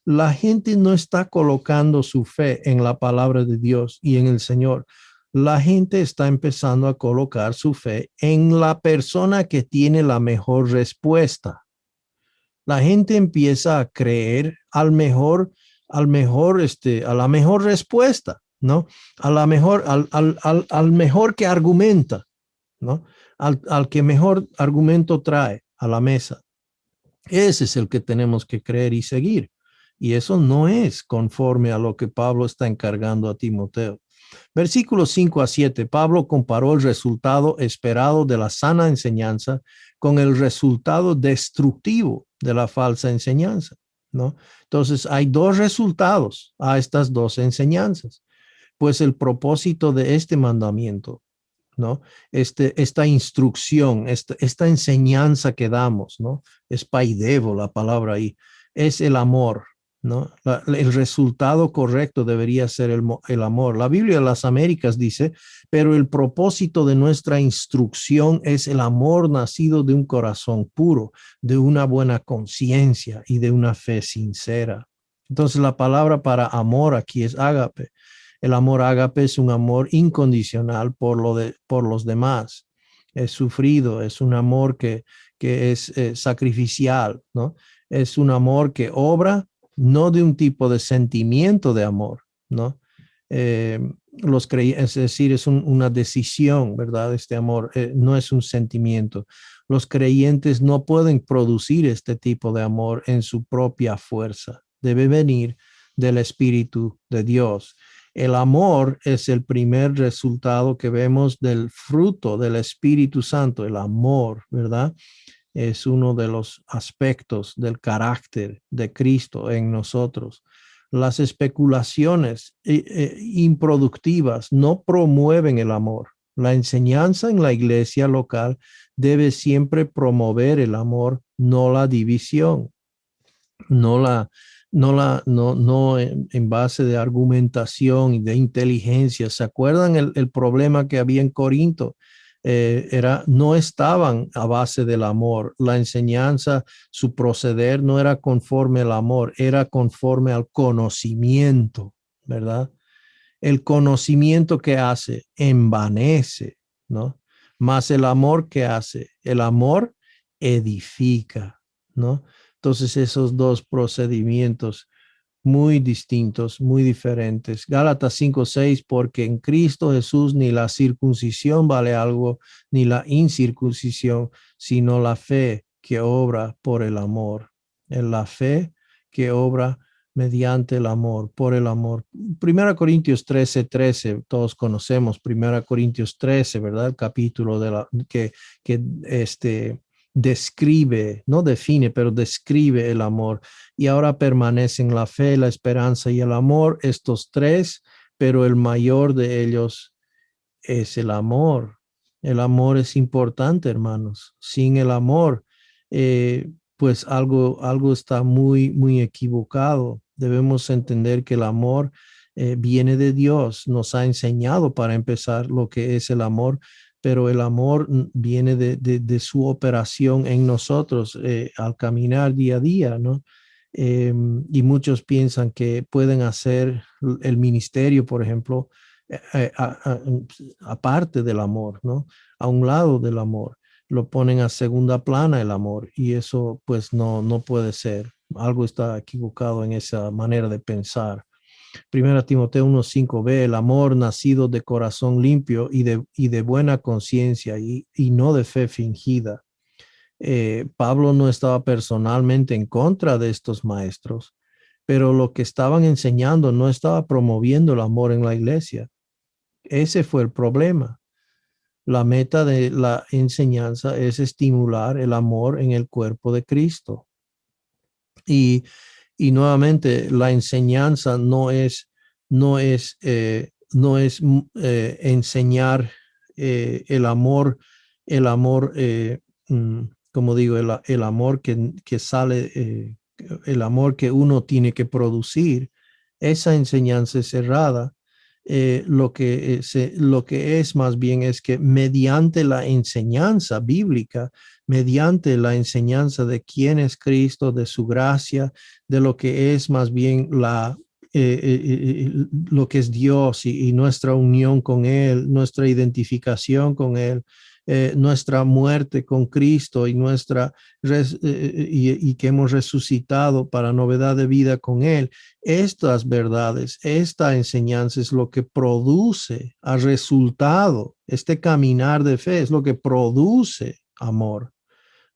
La gente no está colocando su fe en la palabra de Dios y en el Señor. La gente está empezando a colocar su fe en la persona que tiene la mejor respuesta. La gente empieza a creer a la mejor respuesta, ¿no? A la mejor, al mejor que argumenta, ¿no? Al que mejor argumento trae a la mesa. Ese es el que tenemos que creer y seguir. Y eso no es conforme a lo que Pablo está encargando a Timoteo. Versículos 5 a 7, Pablo comparó el resultado esperado de la sana enseñanza con el resultado destructivo de la falsa enseñanza, ¿no? Entonces, hay dos resultados a estas dos enseñanzas. Pues el propósito de este mandamiento, ¿no? Esta instrucción, esta enseñanza que damos, ¿no? Es paidevo la palabra ahí, es el amor, ¿no? El resultado correcto debería ser el amor. La Biblia de las Américas dice, pero el propósito de nuestra instrucción es el amor nacido de un corazón puro, de una buena conciencia y de una fe sincera. Entonces la palabra para amor aquí es ágape. El amor ágape es un amor incondicional por los demás. Es sufrido, es un amor que es sacrificial, ¿no? Es un amor que obra, no de un tipo de sentimiento de amor, ¿no? Eh, es decir, es una decisión, ¿verdad? Este amor no es un sentimiento. Los creyentes no pueden producir este tipo de amor en su propia fuerza. Debe venir del Espíritu de Dios. El amor es el primer resultado que vemos del fruto del Espíritu Santo, el amor, ¿verdad? Es uno de los aspectos del carácter de Cristo en nosotros. Las especulaciones improductivas no promueven el amor. La enseñanza en la iglesia local debe siempre promover el amor, no la división, no la, no en base de argumentación y de inteligencia. ¿Se acuerdan el problema que había en Corinto? No estaban a base del amor. La enseñanza, su proceder no era conforme al amor, era conforme al conocimiento, ¿verdad? El conocimiento que hace envanece, ¿no? Más el amor que hace, el amor edifica, ¿no? Entonces esos dos procedimientos muy distintos, muy diferentes. Gálatas 5:6, porque en Cristo Jesús ni la circuncisión vale algo, ni la incircuncisión, sino la fe que obra por el amor. En la fe que obra mediante el amor, por el amor. 1 Corintios 13:13, todos conocemos 1 Corintios 13, ¿verdad? El capítulo que describe, no define, pero describe el amor. Y ahora permanecen la fe, la esperanza y el amor, estos tres, pero el mayor de ellos es el amor. El amor es importante, hermanos. Sin el amor, pues algo está muy, muy equivocado. Debemos entender que el amor viene de Dios, nos ha enseñado para empezar lo que es el amor, pero el amor viene de su operación en nosotros al caminar día a día, ¿no? Y muchos piensan que pueden hacer el ministerio, por ejemplo, aparte del amor, ¿no? A un lado del amor. Lo ponen a segunda plana el amor y eso pues no puede ser. Algo está equivocado en esa manera de pensar. Primera Timoteo 1:5b, el amor nacido de corazón limpio y de buena conciencia y no de fe fingida. Pablo no estaba personalmente en contra de estos maestros, pero lo que estaban enseñando no estaba promoviendo el amor en la iglesia. Ese fue el problema. La meta de la enseñanza es estimular el amor en el cuerpo de Cristo. Y, y nuevamente, la enseñanza no es enseñar el amor, como digo, el amor que sale, el amor que uno tiene que producir. Esa enseñanza es cerrada. Lo que es más bien es que mediante la enseñanza bíblica, mediante la enseñanza de quién es Cristo, de su gracia, de lo que es más bien lo que es Dios y nuestra unión con Él, nuestra identificación con Él, nuestra muerte con Cristo y que hemos resucitado para novedad de vida con Él. Estas verdades, esta enseñanza es lo que produce al resultado. Este caminar de fe es lo que produce amor,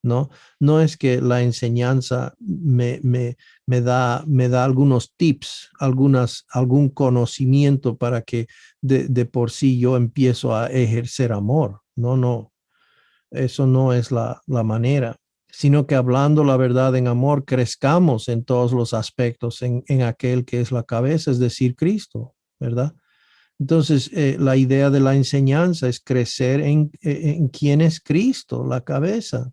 ¿no? No es que la enseñanza me da algunos tips, algún conocimiento para que de por sí yo empiezo a ejercer amor. No, eso no es la manera, sino que hablando la verdad en amor, crezcamos en todos los aspectos en aquel que es la cabeza, es decir, Cristo, ¿verdad? Entonces, la idea de la enseñanza es crecer en quién es Cristo, la cabeza,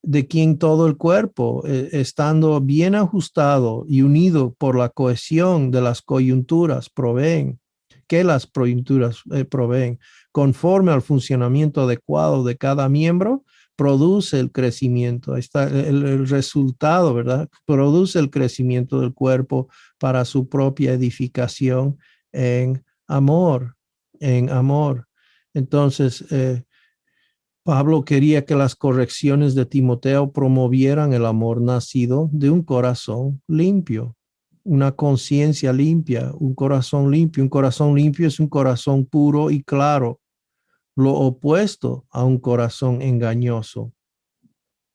de quien todo el cuerpo, estando bien ajustado y unido por la cohesión de las coyunturas, que las coyunturas proveen, conforme al funcionamiento adecuado de cada miembro, produce el crecimiento. Ahí está el resultado, ¿verdad? Produce el crecimiento del cuerpo para su propia edificación en amor, en amor. Entonces, Pablo quería que las correcciones de Timoteo promovieran el amor nacido de un corazón limpio, una conciencia limpia, un corazón limpio. Un corazón limpio es un corazón puro y claro, lo opuesto a un corazón engañoso,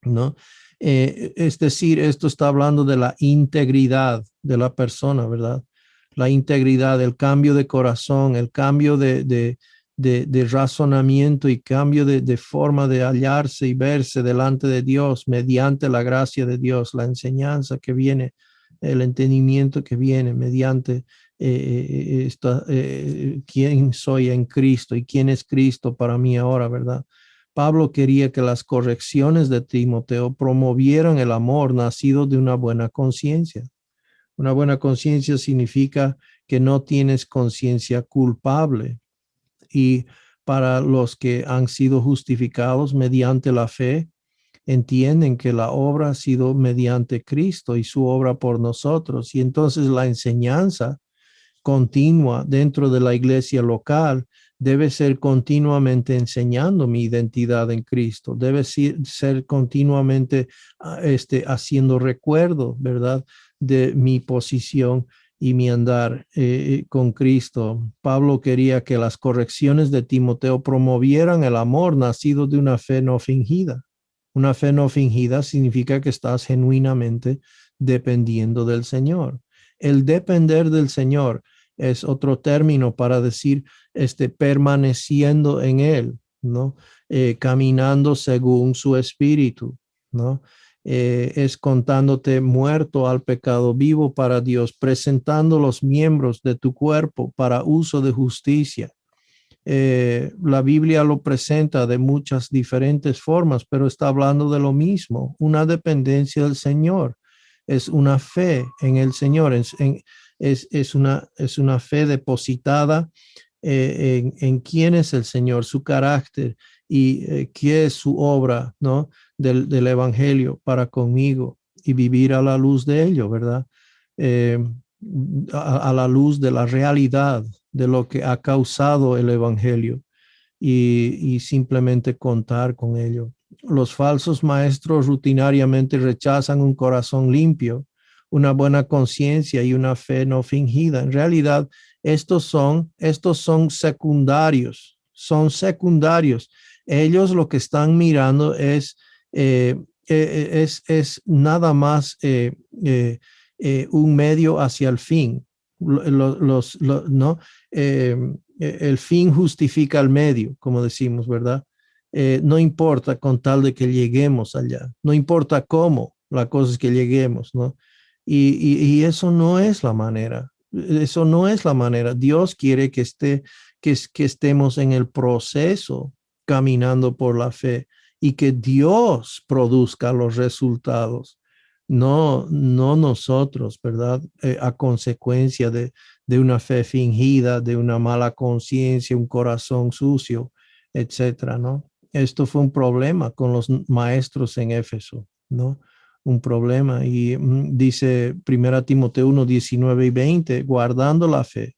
¿no? Es decir, esto está hablando de la integridad de la persona, ¿verdad? La integridad, el cambio de corazón, el cambio de razonamiento y cambio de forma de hallarse y verse delante de Dios mediante la gracia de Dios, la enseñanza que viene, el entendimiento que viene mediante quién soy en Cristo y quién es Cristo para mí ahora, ¿verdad? Pablo quería que las correcciones de Timoteo promovieran el amor nacido de una buena conciencia. Una buena conciencia significa que no tienes conciencia culpable. Y para los que han sido justificados mediante la fe, entienden que la obra ha sido mediante Cristo y su obra por nosotros. Y entonces la enseñanza continua dentro de la iglesia local debe ser continuamente enseñando mi identidad en Cristo, debe ser continuamente haciendo recuerdo, ¿verdad?, de mi posición y mi andar con Cristo. Pablo quería que las correcciones de Timoteo promovieran el amor nacido de una fe no fingida. Una fe no fingida significa que estás genuinamente dependiendo del Señor. El depender del Señor es otro término para decir permaneciendo en Él, ¿no? Caminando según su espíritu, ¿no? Es contándote muerto al pecado, vivo para Dios, presentando los miembros de tu cuerpo para uso de justicia. La Biblia lo presenta de muchas diferentes formas, pero está hablando de lo mismo, una dependencia del Señor. Es una fe en el Señor, es una fe depositada en quién es el Señor, su carácter y qué es su obra, ¿no? Del Evangelio para conmigo y vivir a la luz de ello, ¿verdad? Eh, a la luz de la realidad de lo que ha causado el Evangelio y simplemente contar con ello. Los falsos maestros rutinariamente rechazan un corazón limpio, una buena conciencia y una fe no fingida. En realidad, estos son secundarios, son secundarios. Ellos lo que están mirando es nada más un medio hacia el fin. ¿No? El fin justifica el medio, como decimos, ¿verdad? No importa con tal de que lleguemos allá, no importa cómo, la cosa es que lleguemos, ¿no? Y eso no es la manera, eso no es la manera. Dios quiere que estemos en el proceso caminando por la fe y que Dios produzca los resultados, no nosotros, ¿verdad? A consecuencia de una fe fingida, de una mala conciencia, un corazón sucio, etcétera, ¿no? Esto fue un problema con los maestros en Éfeso, ¿no? Un problema. Y dice 1 Timoteo 1, 19 y 20, guardando la fe,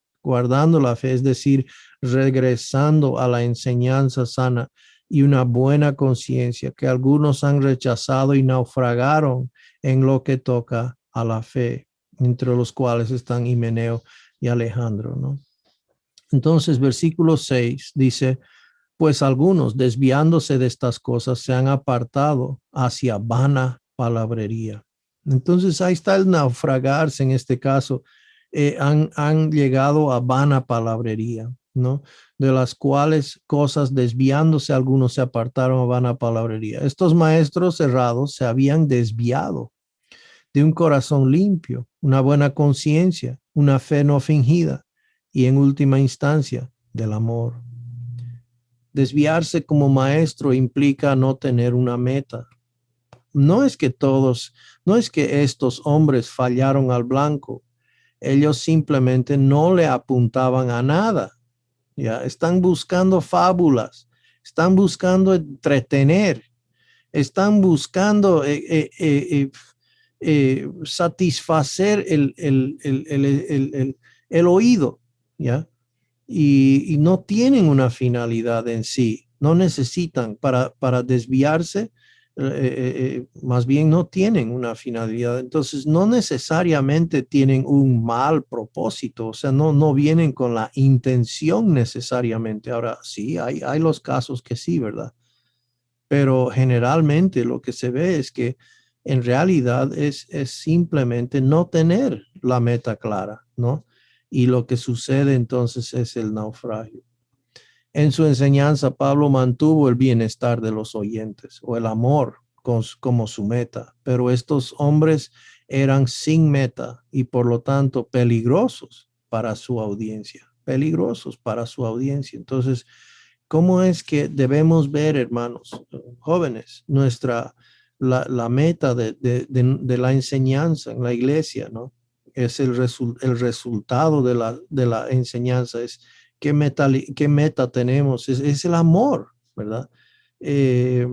es decir, regresando a la enseñanza sana y una buena conciencia que algunos han rechazado y naufragaron en lo que toca a la fe, entre los cuales están Himeneo y Alejandro, ¿no? Entonces, versículo 6 dice, pues algunos desviándose de estas cosas se han apartado hacia vana palabrería. Entonces ahí está el naufragarse en este caso. Han llegado a vana palabrería, ¿no? De las cuales cosas desviándose algunos se apartaron a vana palabrería. Estos maestros cerrados se habían desviado de un corazón limpio, una buena conciencia, una fe no fingida y en última instancia del amor. Desviarse como maestro implica no tener una meta. No es que estos hombres fallaron al blanco. Ellos simplemente no le apuntaban a nada. Ya están buscando fábulas, están buscando entretener, están buscando satisfacer el oído, ¿ya? Y no tienen una finalidad en sí, no necesitan para desviarse, más bien no tienen una finalidad, entonces no necesariamente tienen un mal propósito, o sea, no vienen con la intención necesariamente. Ahora sí, hay los casos que sí, ¿verdad? Pero generalmente lo que se ve es que en realidad es simplemente no tener la meta clara, ¿no? Y lo que sucede entonces es el naufragio. En su enseñanza, Pablo mantuvo el bienestar de los oyentes o el amor como su meta, pero estos hombres eran sin meta y por lo tanto peligrosos para su audiencia, peligrosos para su audiencia. Entonces, ¿cómo es que debemos ver, hermanos, jóvenes, la meta de la enseñanza en la iglesia, ¿no? Es el resultado de la enseñanza, es qué meta tenemos, es el amor, ¿verdad? Debe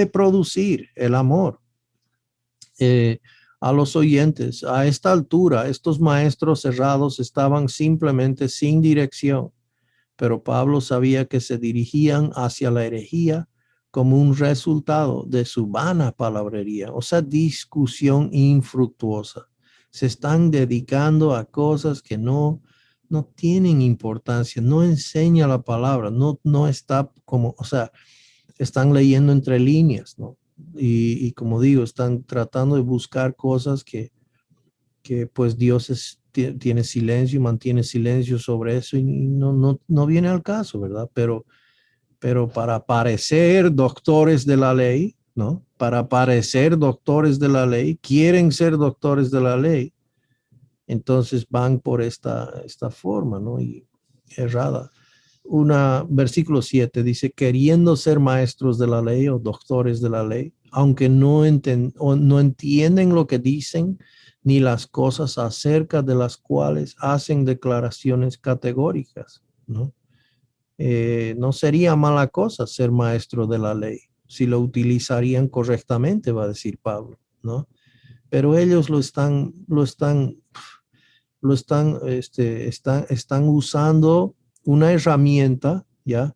producir el amor. A los oyentes, a esta altura, estos maestros cerrados estaban simplemente sin dirección, pero Pablo sabía que se dirigían hacia la herejía como un resultado de su vana palabrería, o sea, discusión infructuosa. Se están dedicando a cosas que no tienen importancia, no enseña la palabra, no está como, o sea, están leyendo entre líneas, ¿no? Y como digo, están tratando de buscar cosas que pues Dios tiene silencio, mantiene silencio sobre eso y no viene al caso, ¿verdad? Pero para parecer doctores de la ley, ¿no? Para parecer doctores de la ley, quieren ser doctores de la ley, entonces van por esta forma, ¿no? Y errada. Versículo 7 dice, queriendo ser maestros de la ley o doctores de la ley, aunque no entienden lo que dicen, ni las cosas acerca de las cuales hacen declaraciones categóricas, ¿no? No sería mala cosa ser maestro de la ley, si lo utilizarían correctamente, va a decir Pablo, ¿no? Pero ellos están usando una herramienta, ¿ya?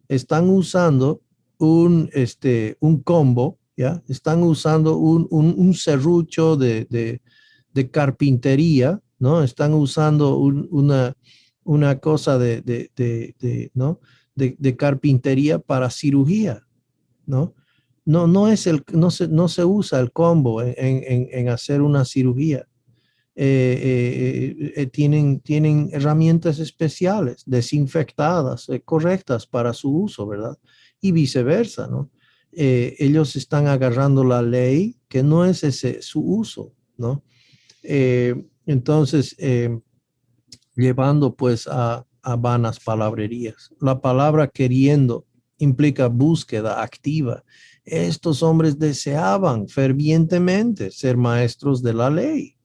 Están usando un combo, ¿ya? Están usando un serrucho de carpintería, ¿no? Están usando una cosa ¿no? De carpintería para cirugía, ¿no? No se usa el combo en hacer una cirugía. Tienen herramientas especiales, desinfectadas, correctas para su uso, ¿verdad? Y viceversa, ¿no? Ellos están agarrando la ley que no es ese su uso, ¿no? Entonces, llevando pues a vanas palabrerías. La palabra queriendo implica búsqueda activa. Estos hombres deseaban fervientemente ser maestros de la ley.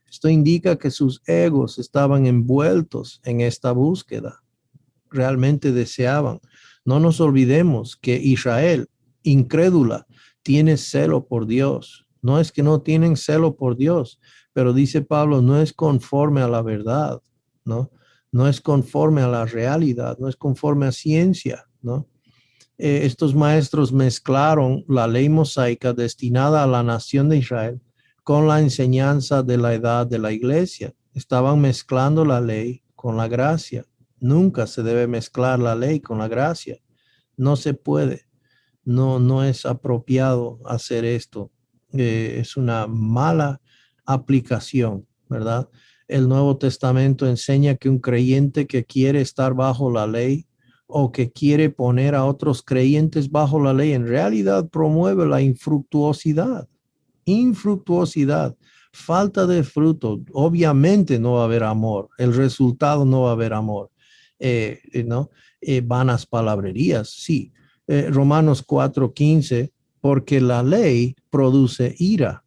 Esto indica que sus egos estaban envueltos en esta búsqueda. Realmente deseaban. No nos olvidemos que Israel, incrédula, tiene celo por Dios. No es que no tienen celo por Dios, pero dice Pablo, no es conforme a la verdad, ¿no? No es conforme a la realidad, no es conforme a ciencia, ¿no? Estos maestros mezclaron la ley mosaica destinada a la nación de Israel con la enseñanza de la edad de la iglesia. Estaban mezclando la ley con la gracia. Nunca se debe mezclar la ley con la gracia. No se puede. No es apropiado hacer esto. Es una mala aplicación, ¿verdad? El Nuevo Testamento enseña que un creyente que quiere estar bajo la ley o que quiere poner a otros creyentes bajo la ley, en realidad promueve la infructuosidad, falta de fruto. Obviamente no va a haber amor, el resultado no va a haber amor, ¿no? Vanas palabrerías, sí. Romanos 4:15, porque la ley produce ira,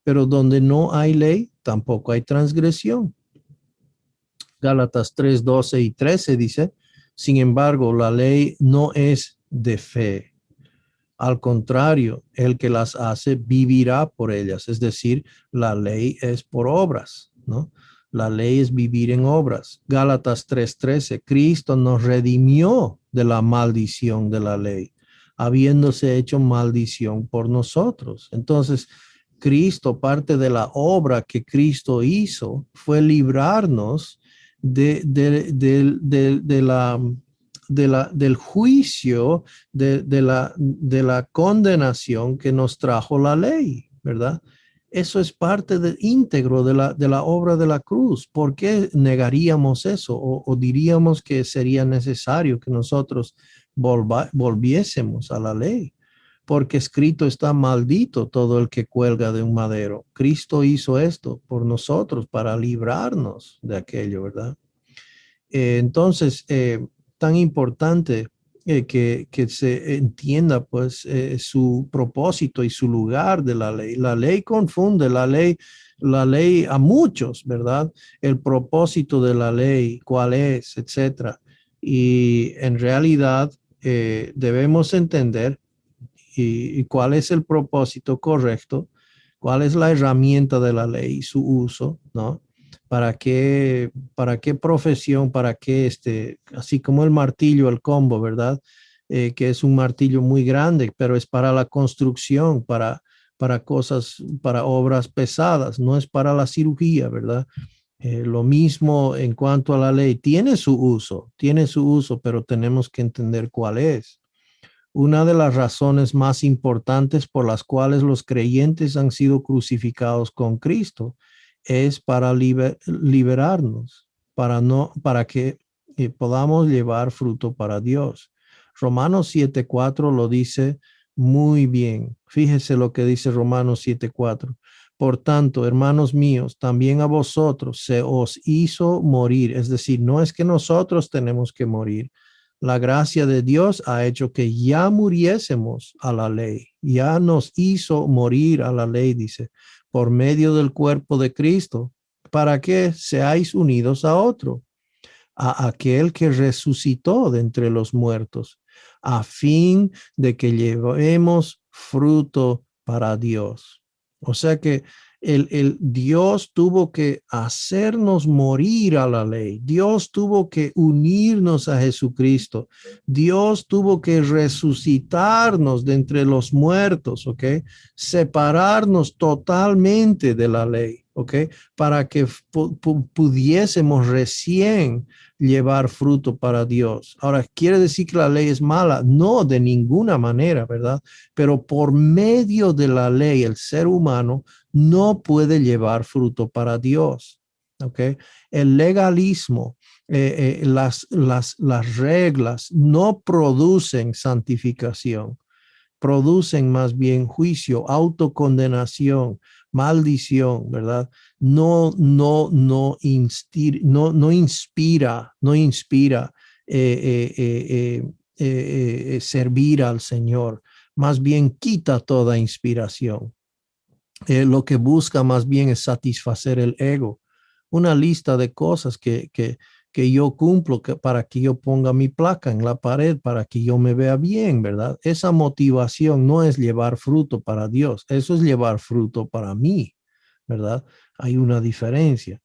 pero donde no hay ley, tampoco hay transgresión. Gálatas 3:12 y 13 dice, sin embargo, la ley no es de fe. Al contrario, el que las hace vivirá por ellas. Es decir, la ley es por obras, ¿no? La ley es vivir en obras. Gálatas 3:13, Cristo nos redimió de la maldición de la ley, habiéndose hecho maldición por nosotros. Entonces, Cristo, parte de la obra que Cristo hizo fue librarnos del juicio, de la condenación que nos trajo la ley, ¿verdad? Eso es parte íntegro de la obra de la cruz. ¿Por qué negaríamos eso o diríamos que sería necesario que nosotros volviésemos a la ley? Porque escrito está, maldito todo el que cuelga de un madero. Cristo hizo esto por nosotros para librarnos de aquello, ¿verdad? Entonces, tan importante que se entienda pues su propósito y su lugar de la ley. La ley confunde, la ley a muchos, ¿verdad? El propósito de la ley, cuál es, etcétera. Y en realidad debemos entender y cuál es el propósito correcto, cuál es la herramienta de la ley y su uso, ¿no? Para qué profesión, para qué así como el martillo, el combo, ¿verdad? Que es un martillo muy grande, pero es para la construcción, para cosas, para obras pesadas, no es para la cirugía, ¿verdad? Lo mismo en cuanto a la ley, tiene su uso, pero tenemos que entender cuál es. Una de las razones más importantes por las cuales los creyentes han sido crucificados con Cristo es para liberarnos, para que podamos llevar fruto para Dios. Romanos 7:4 lo dice muy bien. Fíjese lo que dice Romanos 7:4. Por tanto, hermanos míos, también a vosotros se os hizo morir. Es decir, no es que nosotros tenemos que morir. La gracia de Dios ha hecho que ya muriésemos a la ley, ya nos hizo morir a la ley, dice, por medio del cuerpo de Cristo, para que seáis unidos a otro, a aquel que resucitó de entre los muertos, a fin de que llevemos fruto para Dios. O sea que el Dios tuvo que hacernos morir a la ley. Dios tuvo que unirnos a Jesucristo. Dios tuvo que resucitarnos de entre los muertos, ¿ok? Separarnos totalmente de la ley, ¿ok? Para que pudiésemos recién llevar fruto para Dios. Ahora, ¿quiere decir que la ley es mala? No, de ninguna manera, ¿verdad? Pero por medio de la ley, el ser humano no puede llevar fruto para Dios. ¿Ok? El legalismo, las reglas no producen santificación, producen más bien juicio, autocondenación, maldición, ¿verdad? No inspira servir al Señor, más bien quita toda inspiración. Lo que busca más bien es satisfacer el ego. Una lista de cosas que yo cumplo para que yo ponga mi placa en la pared, para que yo me vea bien, ¿verdad? Esa motivación no es llevar fruto para Dios, eso es llevar fruto para mí, ¿verdad? Hay una diferencia.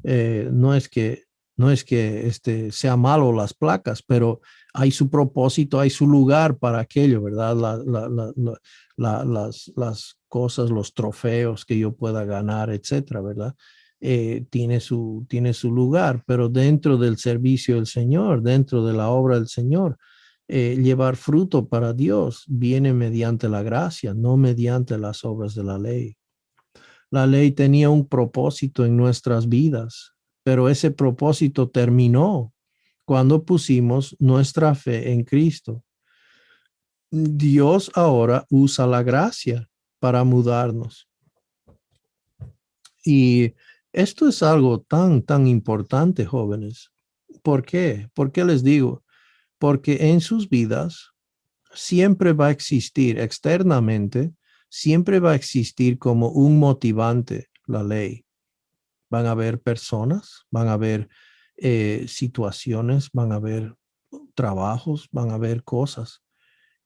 No es que, no es que sea malo las placas, pero hay su propósito, hay su lugar para aquello, ¿verdad? Las cosas, los trofeos que yo pueda ganar, etcétera, ¿verdad? Tiene su lugar, pero dentro del servicio del Señor, dentro de la obra del Señor, llevar fruto para Dios viene mediante la gracia, no mediante las obras de la ley. La ley tenía un propósito en nuestras vidas, pero ese propósito terminó cuando pusimos nuestra fe en Cristo. Dios ahora usa la gracia para mudarnos. Y esto es algo tan importante, jóvenes. ¿Por qué? ¿Por qué les digo? Porque en sus vidas siempre va a existir externamente, siempre va a existir como un motivante la ley. Van a haber personas, van a haber situaciones, van a haber trabajos, van a haber cosas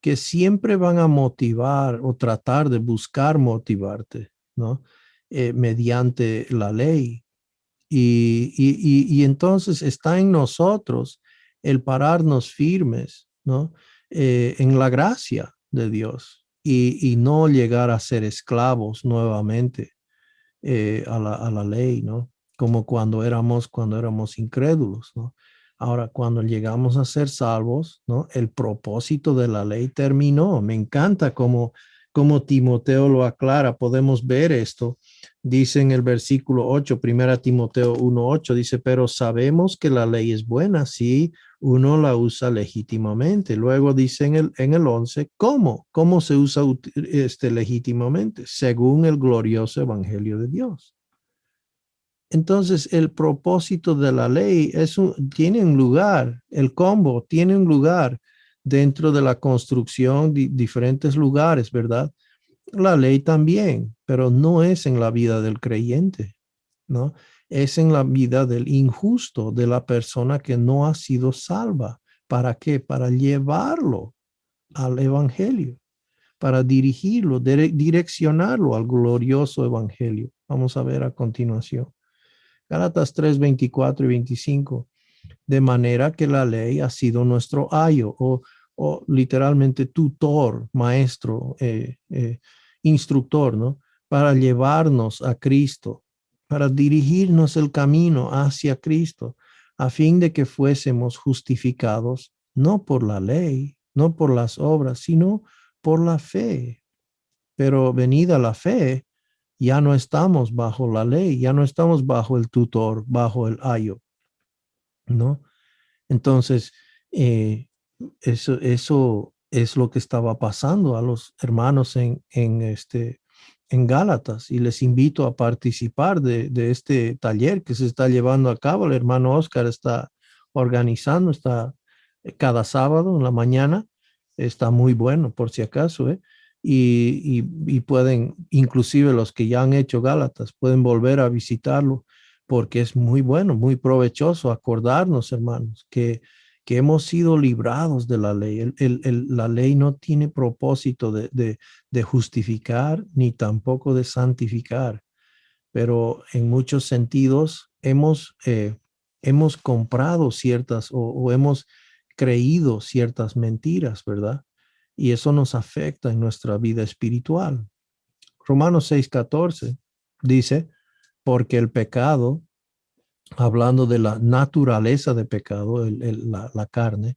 que siempre van a motivar o tratar de buscar motivarte, ¿no? Mediante la ley. Y entonces está en nosotros el pararnos firmes, ¿no? En la gracia de Dios y no llegar a ser esclavos nuevamente a la ley, ¿no? Como cuando éramos incrédulos, ¿no? Ahora, cuando llegamos a ser salvos, ¿no? El propósito de la ley terminó. Me encanta como Timoteo lo aclara. Podemos ver esto. Dice en el versículo 8, 1 Timoteo 1:8, dice, pero sabemos que la ley es buena si uno la usa legítimamente. Luego dice en el 11, ¿cómo? ¿Cómo se usa legítimamente? Según el glorioso evangelio de Dios. Entonces, el propósito de la ley tiene un lugar, el combo tiene un lugar dentro de la construcción de diferentes lugares, ¿verdad? La ley también, pero no es en la vida del creyente, ¿no? Es en la vida del injusto, de la persona que no ha sido salva. ¿Para qué? Para llevarlo al evangelio, para dirigirlo, direccionarlo al glorioso evangelio. Vamos a ver a continuación. Gálatas 3:24 y 25. De manera que la ley ha sido nuestro ayo o literalmente tutor, maestro, instructor, ¿no? Para llevarnos a Cristo, para dirigirnos el camino hacia Cristo, a fin de que fuésemos justificados no por la ley, no por las obras, sino por la fe. Pero venida la fe, ya no estamos bajo la ley, ya no estamos bajo el tutor, bajo el ayo, ¿no? Entonces, eso es lo que estaba pasando a los hermanos en Gálatas, y les invito a participar de este taller que se está llevando a cabo. El hermano Oscar está organizando, está cada sábado en la mañana. Está muy bueno, por si acaso, ¿eh? Y pueden, inclusive los que ya han hecho Gálatas, pueden volver a visitarlo porque es muy bueno, muy provechoso acordarnos, hermanos, que hemos sido librados de la ley. La ley no tiene propósito de justificar ni tampoco de santificar, pero en muchos sentidos hemos comprado ciertas o hemos creído ciertas mentiras, ¿verdad? Y eso nos afecta en nuestra vida espiritual. Romanos 6:14 dice, porque el pecado, hablando de la naturaleza de pecado, la carne,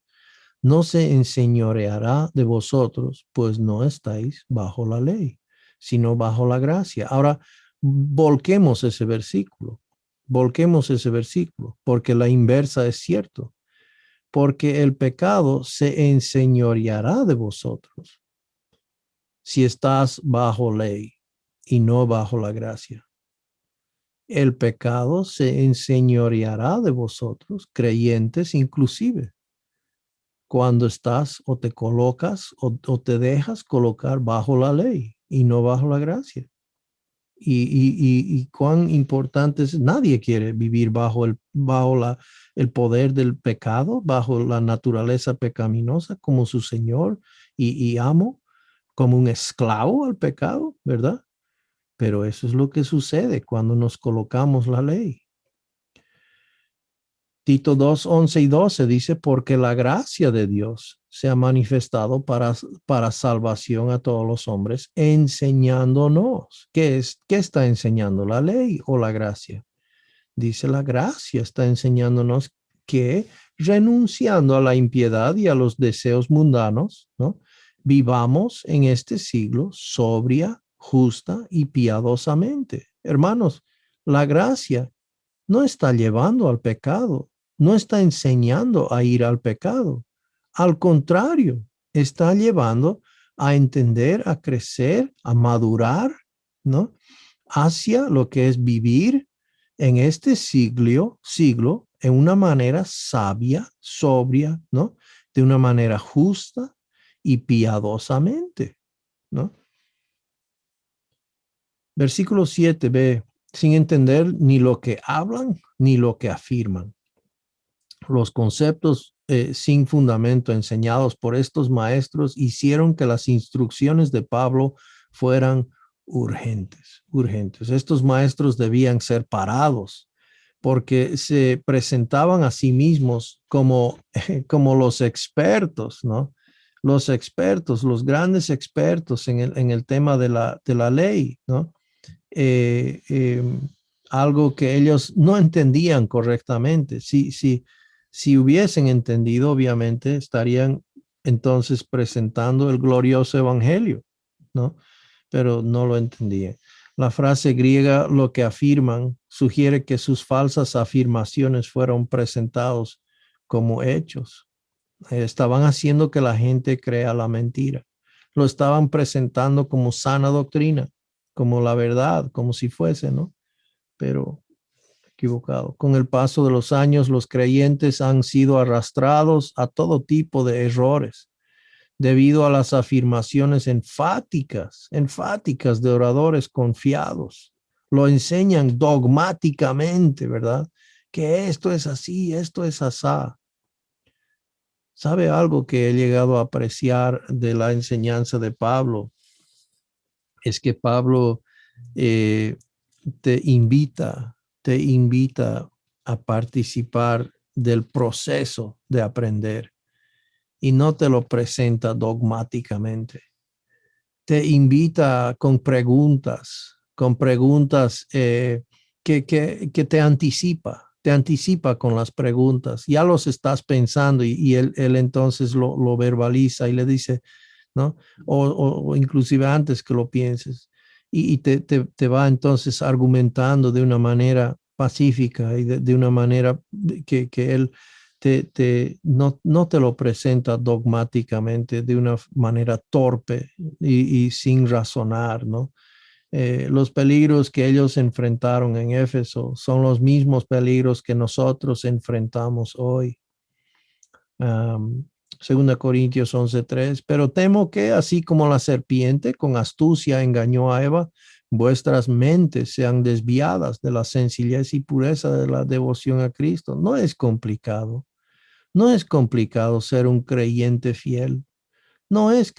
no se enseñoreará de vosotros, pues no estáis bajo la ley, sino bajo la gracia. Ahora, volquemos ese versículo, porque la inversa es cierto, porque el pecado se enseñoreará de vosotros si estás bajo ley y no bajo la gracia. El pecado se enseñoreará de vosotros, creyentes inclusive, cuando estás o te colocas o te dejas colocar bajo la ley y no bajo la gracia. Y cuán importante es, nadie quiere vivir el poder del pecado, bajo la naturaleza pecaminosa como su Señor y amo, como un esclavo al pecado, ¿verdad? Pero eso es lo que sucede cuando nos colocamos la ley. Tito 2:11 y 12 dice, porque la gracia de Dios se ha manifestado para salvación a todos los hombres, enseñándonos. ¿Qué está enseñando? ¿La ley o la gracia? Dice la gracia está enseñándonos que renunciando a la impiedad y a los deseos mundanos, ¿no? Vivamos en este siglo sobria, justa y piadosamente. Hermanos, la gracia no está llevando al pecado, no está enseñando a ir al pecado. Al contrario, está llevando a entender, a crecer, a madurar, ¿no? Hacia lo que es vivir en este siglo en una manera sabia, sobria, ¿no? De una manera justa y piadosamente, ¿no? Versículo 7b, sin entender ni lo que hablan ni lo que afirman. Los conceptos sin fundamento enseñados por estos maestros hicieron que las instrucciones de Pablo fueran urgentes. Estos maestros debían ser parados porque se presentaban a sí mismos como los expertos, ¿no? Los expertos, los grandes expertos en el tema de la ley, ¿no? eh, eh, Algo que ellos no entendían correctamente. Si hubiesen entendido, obviamente estarían entonces presentando el glorioso evangelio, ¿no? Pero no lo entendían. La frase griega, lo que afirman, sugiere que sus falsas afirmaciones fueron presentados como hechos. Estaban haciendo que la gente crea la mentira. Lo estaban presentando como sana doctrina, como la verdad, como si fuese, ¿no? Pero equivocado. Con el paso de los años, los creyentes han sido arrastrados a todo tipo de errores debido a las afirmaciones enfáticas de oradores confiados. Lo enseñan dogmáticamente, ¿verdad? Que esto es así, esto es asá. ¿Sabe algo que he llegado a apreciar de la enseñanza de Pablo? Es que Pablo eh, te te invita a participar del proceso de aprender y no te lo presenta dogmáticamente. Te invita con preguntas que te anticipa con las preguntas. Ya los estás pensando y él entonces lo verbaliza y le dice, ¿no? O inclusive antes que lo pienses. Y te va entonces argumentando de una manera pacífica y de una manera que él no te lo presenta dogmáticamente, de una manera torpe y sin razonar, ¿no? Los peligros que ellos enfrentaron en Éfeso son los mismos peligros que nosotros enfrentamos hoy. Segunda Corintios 11:3, pero temo que así como la serpiente con astucia engañó a Eva, vuestras mentes sean desviadas de la sencillez y pureza de la devoción a Cristo. No es complicado. No es complicado ser un creyente fiel. No es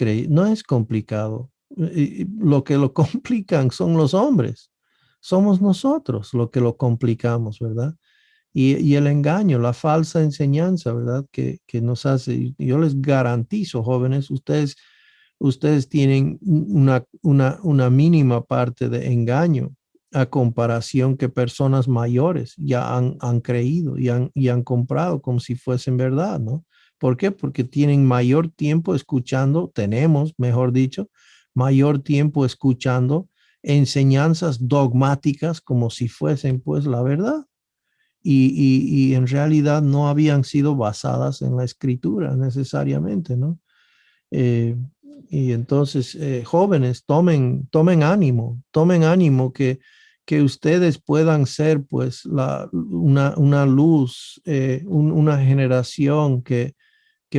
complicado. Lo que lo complican son los hombres. Somos nosotros lo que lo complicamos, ¿verdad? Y el engaño, la falsa enseñanza, ¿verdad? Que nos hace. Yo les garantizo, jóvenes, ustedes tienen una mínima parte de engaño a comparación que personas mayores ya han creído y han comprado como si fuesen verdad, ¿no? ¿Por qué? Porque tienen mayor tiempo escuchando, tenemos, mejor dicho, mayor tiempo escuchando enseñanzas dogmáticas como si fuesen pues la verdad. Y en realidad no habían sido basadas en la escritura necesariamente, ¿no? Eh, y entonces, jóvenes, tomen ánimo que ustedes puedan ser pues una luz, una generación que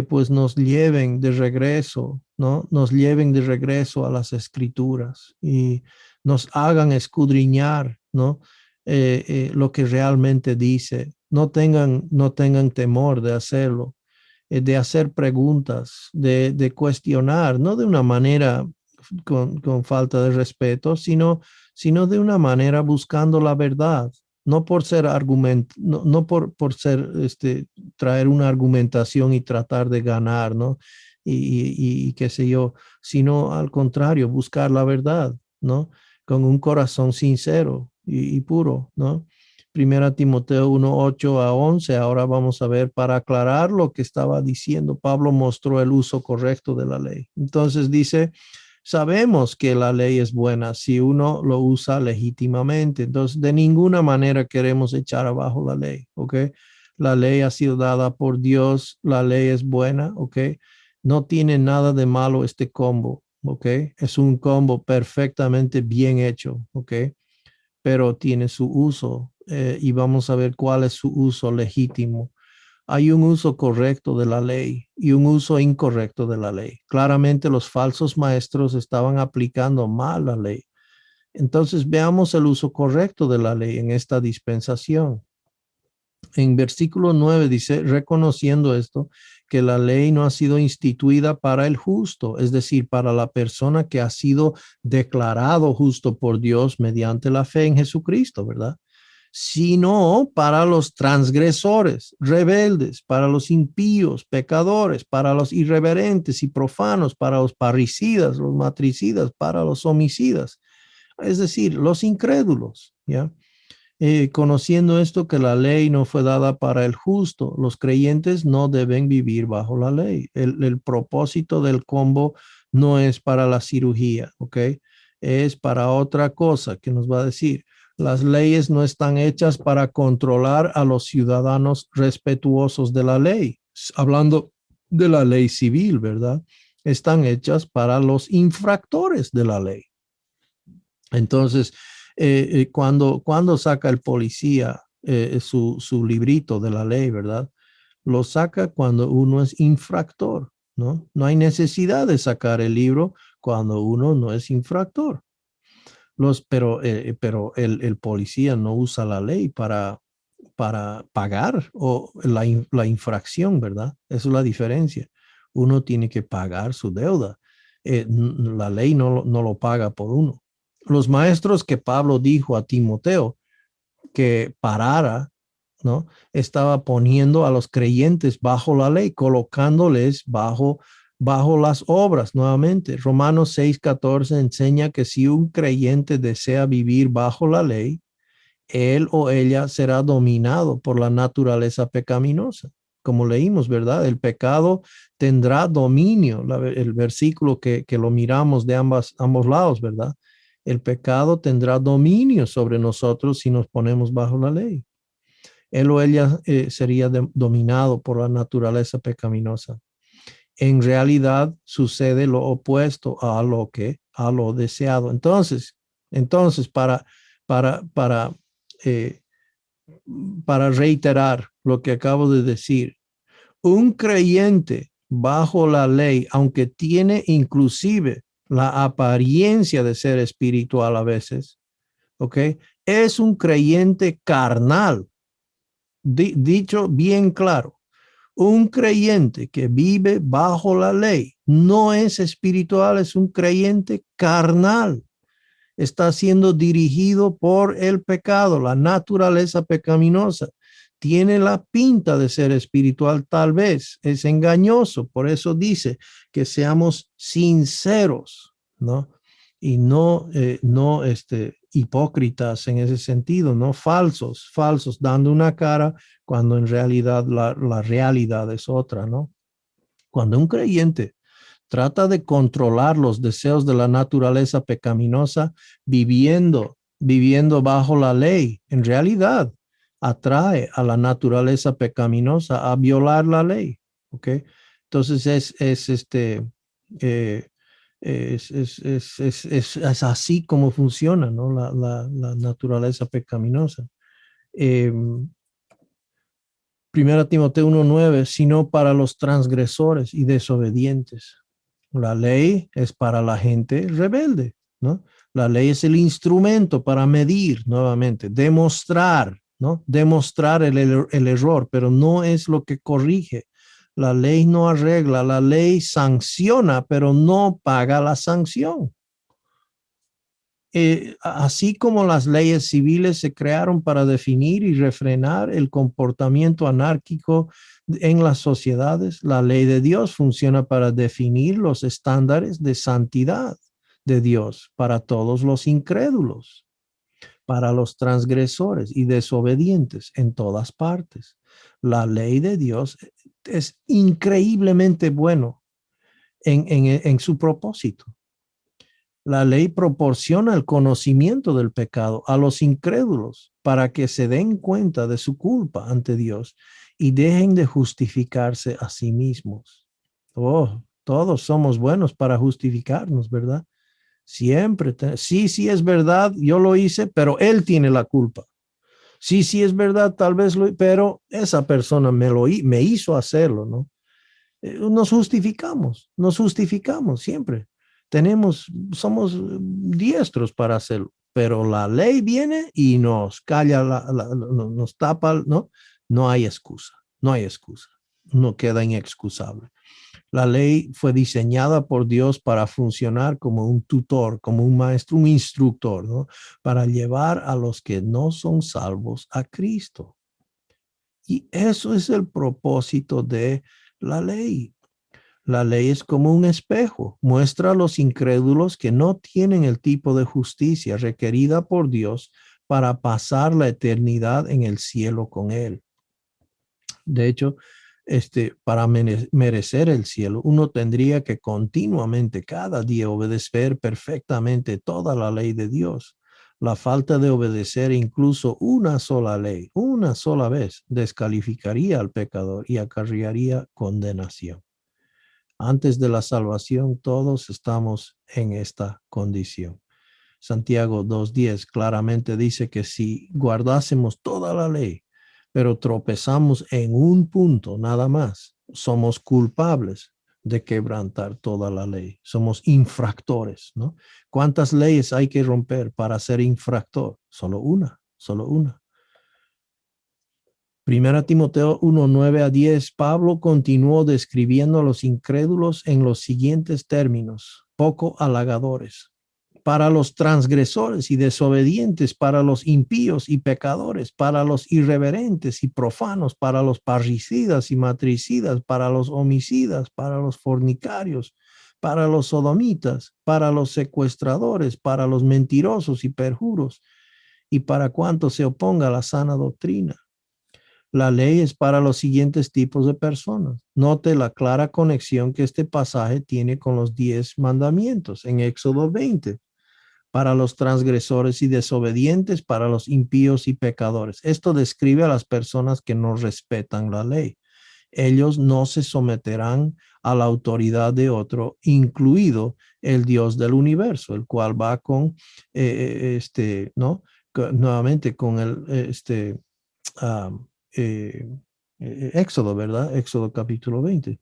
pues nos lleven de regreso, ¿no? Nos lleven de regreso a las escrituras y nos hagan escudriñar, ¿no? Lo que realmente dice. No tengan temor de hacerlo, de hacer preguntas, de cuestionar, no de una manera con falta de respeto, sino de una manera buscando la verdad, no por ser argumento, no por ser, traer una argumentación y tratar de ganar, ¿no? Y qué sé yo, sino al contrario, buscar la verdad, ¿no? Con un corazón sincero y puro, ¿no? Primera Timoteo 1:8-11. Ahora vamos a ver, para aclarar lo que estaba diciendo, Pablo mostró el uso correcto de la ley. Entonces dice, sabemos que la ley es buena si uno lo usa legítimamente. Entonces, de ninguna manera queremos echar abajo la ley, ¿ok? La ley ha sido dada por Dios, la ley es buena, ¿ok? No tiene nada de malo este combo, ¿ok? Es un combo perfectamente bien hecho, ¿ok? Pero tiene su uso, y vamos a ver cuál es su uso legítimo. Hay un uso correcto de la ley y un uso incorrecto de la ley. Claramente los falsos maestros estaban aplicando mal la ley. Entonces veamos el uso correcto de la ley en esta dispensación. En versículo 9 dice, reconociendo esto, que la ley no ha sido instituida para el justo, es decir, para la persona que ha sido declarado justo por Dios mediante la fe en Jesucristo, ¿verdad? Sino para los transgresores, rebeldes, para los impíos, pecadores, para los irreverentes y profanos, para los parricidas, los matricidas, para los homicidas, es decir, los incrédulos, ¿ya? Conociendo esto, que la ley no fue dada para el justo, los creyentes no deben vivir bajo la ley. El propósito del combo no es para la cirugía, ¿ok? Es para otra cosa que nos va a decir. Las leyes no están hechas para controlar a los ciudadanos respetuosos de la ley. Hablando de la ley civil, ¿verdad? Están hechas para los infractores de la ley. Entonces, cuando saca el policía su librito de la ley, ¿verdad? Lo saca cuando uno es infractor, ¿no? No hay necesidad de sacar el libro cuando uno no es infractor. Pero el policía no usa la ley para pagar la infracción, ¿verdad? Esa es la diferencia. Uno tiene que pagar su deuda. La ley no lo paga por uno. Los maestros que Pablo dijo a Timoteo que parara, ¿no? Estaba poniendo a los creyentes bajo la ley, colocándoles bajo las obras nuevamente. Romanos 6:14 enseña que si un creyente desea vivir bajo la ley, él o ella será dominado por la naturaleza pecaminosa. Como leímos, ¿verdad? El pecado tendrá dominio, el versículo que lo miramos de ambos lados, ¿verdad? El pecado tendrá dominio sobre nosotros si nos ponemos bajo la ley. Él o ella sería dominado por la naturaleza pecaminosa. En realidad sucede lo opuesto a lo deseado. Entonces para, para, eh, para reiterar lo que acabo de decir, Un creyente bajo la ley, aunque tiene inclusive la apariencia de ser espiritual a veces, ¿ok? Es un creyente carnal. Dicho bien claro, un creyente que vive bajo la ley no es espiritual, es un creyente carnal. Está siendo dirigido por el pecado, la naturaleza pecaminosa. Tiene la pinta de ser espiritual, tal vez es engañoso. Por eso dice que seamos sinceros, ¿no? Y no hipócritas en ese sentido, no falsos, dando una cara cuando en realidad la realidad es otra, ¿no? Cuando un creyente trata de controlar los deseos de la naturaleza pecaminosa viviendo bajo la ley, en realidad atrae a la naturaleza pecaminosa a violar la ley, ¿ok? Entonces eh, es así como funciona, ¿no? La naturaleza pecaminosa. Eh, Primera Timoteo 1:9, sino para los transgresores y desobedientes. La ley es para la gente rebelde, ¿no? La ley es el instrumento para medir nuevamente, demostrar, ¿no? Demostrar el error, pero no es lo que corrige. La ley no arregla, la ley sanciona, pero no paga la sanción. Así como las leyes civiles se crearon para definir y refrenar el comportamiento anárquico en las sociedades, la ley de Dios funciona para definir los estándares de santidad de Dios para todos los incrédulos, para los transgresores y desobedientes en todas partes. La ley de Dios es increíblemente bueno en su propósito. La ley proporciona el conocimiento del pecado a los incrédulos para que se den cuenta de su culpa ante Dios y dejen de justificarse a sí mismos. Oh, todos somos buenos para justificarnos, ¿verdad? Siempre. Sí, es verdad, yo lo hice, pero él tiene la culpa. Sí, es verdad, tal vez pero esa persona me hizo hacerlo, ¿no? Nos justificamos siempre. Somos diestros para hacerlo, pero la ley viene y nos calla, nos tapa, ¿no? No hay excusa, no hay excusa, no queda inexcusable. La ley fue diseñada por Dios para funcionar como un tutor, como un maestro, un instructor, ¿no? Para llevar a los que no son salvos a Cristo. Y eso es el propósito de la ley. La ley es como un espejo, muestra a los incrédulos que no tienen el tipo de justicia requerida por Dios para pasar la eternidad en el cielo con Él. De hecho, para merecer el cielo, uno tendría que continuamente, cada día, obedecer perfectamente toda la ley de Dios. La falta de obedecer incluso una sola ley, una sola vez, descalificaría al pecador y acarrearía condenación. Antes de la salvación, todos estamos en esta condición. Santiago 2:10 claramente dice que si guardásemos toda la ley, pero tropezamos en un punto nada más, somos culpables de quebrantar toda la ley. Somos infractores, ¿no? ¿Cuántas leyes hay que romper para ser infractor? Solo una, solo una. Primera Timoteo 1:9-10, Pablo continuó describiendo a los incrédulos en los siguientes términos, poco halagadores. Para los transgresores y desobedientes, para los impíos y pecadores, para los irreverentes y profanos, para los parricidas y matricidas, para los homicidas, para los fornicarios, para los sodomitas, para los secuestradores, para los mentirosos y perjuros, y para cuanto se oponga a la sana doctrina. La ley es para los siguientes tipos de personas. Note la clara conexión que este pasaje tiene con los 10 mandamientos en Éxodo 20. Para los transgresores y desobedientes, para los impíos y pecadores. Esto describe a las personas que no respetan la ley. Ellos no se someterán a la autoridad de otro, incluido el Dios del universo, el cual va con, ¿no? Nuevamente con el, uh, Éxodo, ¿verdad? Éxodo capítulo 20.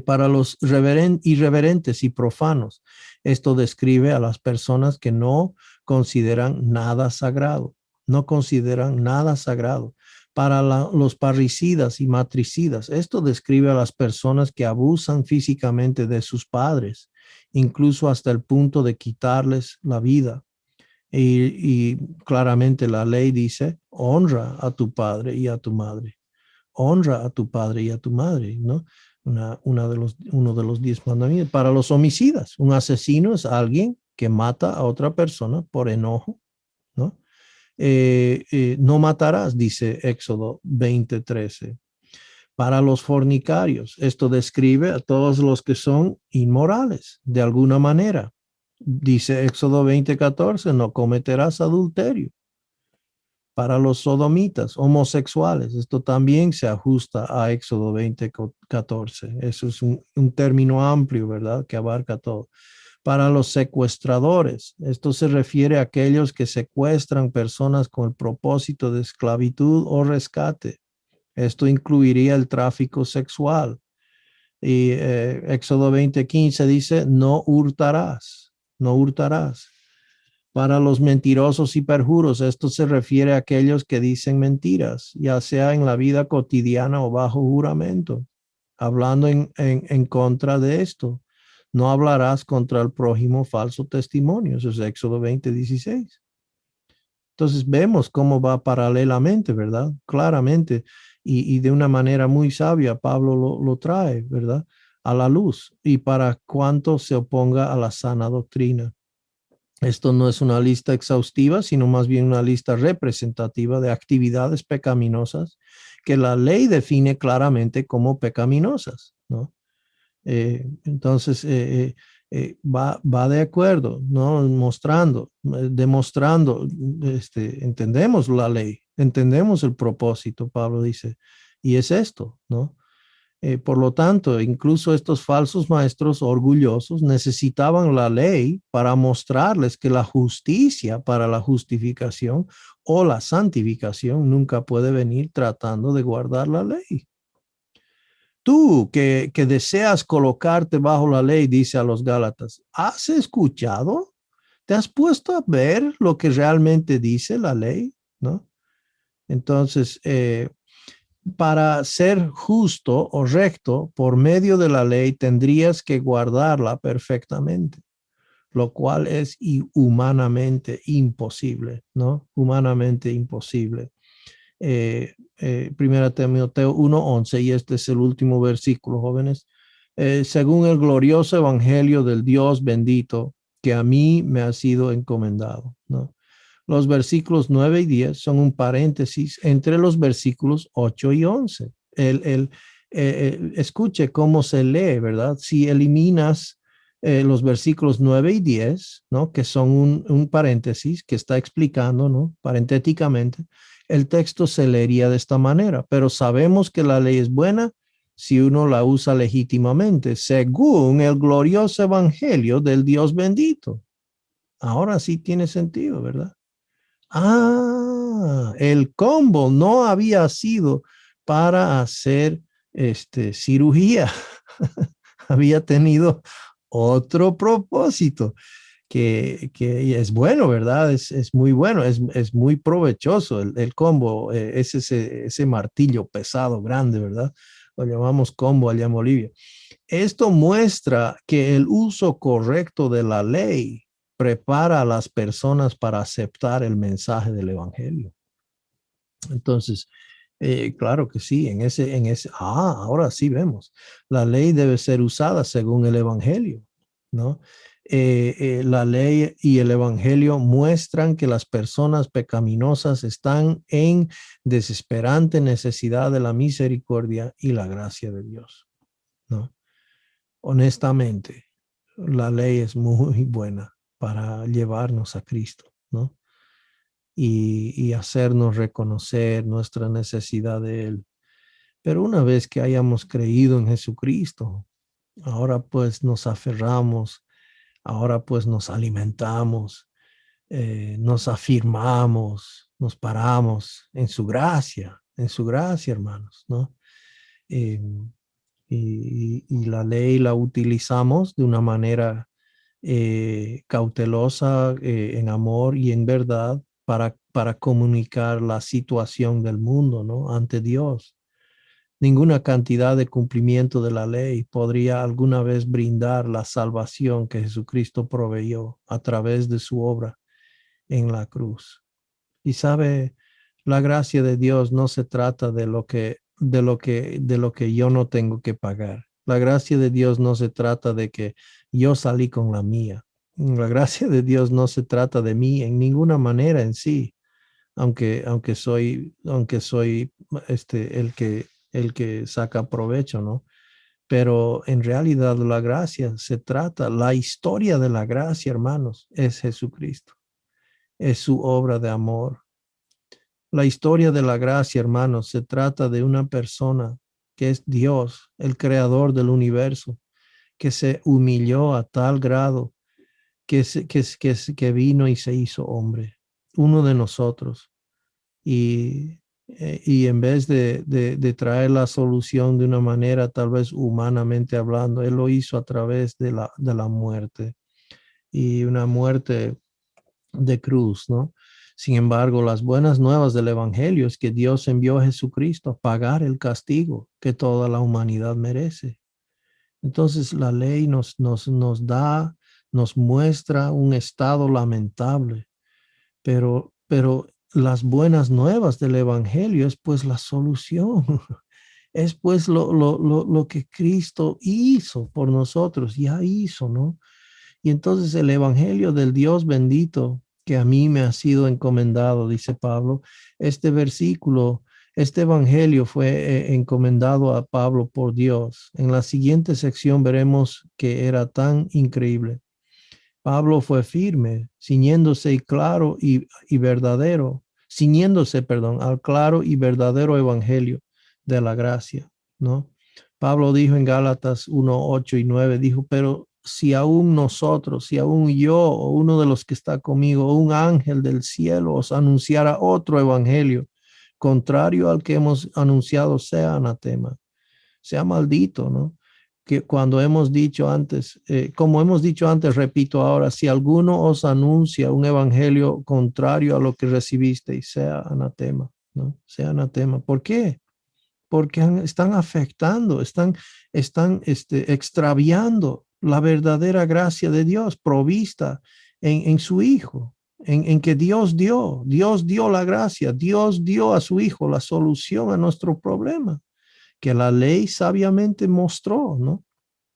Para los irreverentes y profanos, esto describe a las personas que no consideran nada sagrado, no consideran nada sagrado. Para los parricidas y matricidas, esto describe a las personas que abusan físicamente de sus padres, incluso hasta el punto de quitarles la vida. Y claramente la ley dice, honra a tu padre y a tu madre. Honra a tu padre y a tu madre, ¿no? Uno de los 10 mandamientos. Para los homicidas, un asesino es alguien que mata a otra persona por enojo, ¿no? No matarás, dice Éxodo 20:13. Para los fornicarios, esto describe a todos los que son inmorales de alguna manera. Dice Éxodo 20:14, no cometerás adulterio. Para los sodomitas, homosexuales, esto también se ajusta a Éxodo 20:14. Eso es un término amplio, ¿verdad? Que abarca todo. Para los secuestradores, esto se refiere a aquellos que secuestran personas con el propósito de esclavitud o rescate. Esto incluiría el tráfico sexual. Y Éxodo 20:15 dice, no hurtarás, no hurtarás. Para los mentirosos y perjuros, esto se refiere a aquellos que dicen mentiras, ya sea en la vida cotidiana o bajo juramento, hablando en contra de esto. No hablarás contra el prójimo falso testimonio. Eso es Éxodo 20:16. Entonces vemos cómo va paralelamente, ¿verdad? Claramente y de una manera muy sabia, Pablo lo trae, ¿verdad? A la luz y para cuanto se oponga a la sana doctrina. Esto no es una lista exhaustiva, sino más bien una lista representativa de actividades pecaminosas que la ley define claramente como pecaminosas, ¿no? Entonces, va de acuerdo, ¿no? Mostrando, demostrando, entendemos la ley, entendemos el propósito, Pablo dice, y es esto, ¿no? Por lo tanto, incluso estos falsos maestros orgullosos necesitaban la ley para mostrarles que la justicia para la justificación o la santificación nunca puede venir tratando de guardar la ley. Tú que deseas colocarte bajo la ley, dice a los Gálatas, ¿has escuchado? ¿Te has puesto a ver lo que realmente dice la ley? ¿No? Entonces, para ser justo o recto por medio de la ley tendrías que guardarla perfectamente, lo cual es humanamente imposible, ¿no? Humanamente imposible. Primera Timoteo 1:11, y este es el último versículo, jóvenes. Según el glorioso evangelio del Dios bendito, que a mí me ha sido encomendado, ¿no? Los versículos 9 y 10 son un paréntesis entre los versículos 8 y 11. Escuche cómo se lee, ¿verdad? Si eliminas los versículos 9 y 10, ¿no? Que son un paréntesis que está explicando, ¿no? Parentéticamente, el texto se leería de esta manera, pero sabemos que la ley es buena si uno la usa legítimamente, según el glorioso evangelio del Dios bendito. Ahora sí tiene sentido, ¿verdad? Ah, el combo no había sido para hacer cirugía, había tenido otro propósito que es bueno, ¿verdad? Es muy bueno, es muy provechoso el combo, es ese martillo pesado, grande, ¿verdad? Lo llamamos combo allá en Bolivia. Esto muestra que el uso correcto de la ley prepara a las personas para aceptar el mensaje del evangelio. Entonces, claro que sí, ahora sí vemos, la ley debe ser usada según el evangelio, ¿no? La ley y el evangelio muestran que las personas pecaminosas están en desesperante necesidad de la misericordia y la gracia de Dios, ¿no? Honestamente, la ley es muy buena para llevarnos a Cristo, ¿no? Y hacernos reconocer nuestra necesidad de Él. Pero una vez que hayamos creído en Jesucristo, ahora pues nos aferramos, ahora pues nos alimentamos, nos afirmamos, nos paramos en su gracia, en su gracia, hermanos, ¿no? Eh, y la ley la utilizamos de una manera cautelosa, en amor y en verdad para comunicar la situación del mundo, ¿no? Ante Dios. Ninguna cantidad de cumplimiento de la ley podría alguna vez brindar la salvación que Jesucristo proveyó a través de su obra en la cruz. Y sabe, la gracia de Dios no se trata de lo que yo no tengo que pagar. La gracia de Dios no se trata de que yo salí con la mía. La gracia de Dios no se trata de mí en ninguna manera en sí, aunque soy el que saca provecho, ¿no? Pero en realidad la gracia se trata, la historia de la gracia, hermanos, es Jesucristo, es su obra de amor. La historia de la gracia, hermanos, se trata de una persona que es Dios, el creador del universo, que se humilló a tal grado que vino y se hizo hombre, uno de nosotros. Y en vez de traer la solución de una manera tal vez humanamente hablando, Él lo hizo a través de la muerte, y una muerte de cruz, ¿no? Sin embargo, las buenas nuevas del Evangelio es que Dios envió a Jesucristo a pagar el castigo que toda la humanidad merece. Entonces la ley nos muestra un estado lamentable, pero las buenas nuevas del Evangelio es pues la solución. Es pues lo que Cristo hizo por nosotros, ya hizo, ¿no? Y entonces el Evangelio del Dios bendito que a mí me ha sido encomendado, dice Pablo, este versículo, este Evangelio fue encomendado a Pablo por Dios. En la siguiente sección veremos que era tan increíble. Pablo fue firme, ciñéndose y claro y verdadero, ciñéndose, perdón, al claro y verdadero evangelio de la gracia, ¿no? Pablo dijo en Gálatas 1:8 y 9, dijo, pero si aún nosotros, si aún yo o uno de los que está conmigo, o un ángel del cielo os anunciara otro evangelio, contrario al que hemos anunciado, sea anatema, sea maldito, ¿no? Que cuando hemos dicho antes, como hemos dicho antes, repito ahora, si alguno os anuncia un evangelio contrario a lo que recibisteis, sea anatema, ¿no? Sea anatema. ¿Por qué? Porque están afectando, están extraviando la verdadera gracia de Dios provista en su Hijo, en que Dios dio la gracia, Dios dio a su Hijo la solución a nuestro problema que la ley sabiamente mostró, ¿no?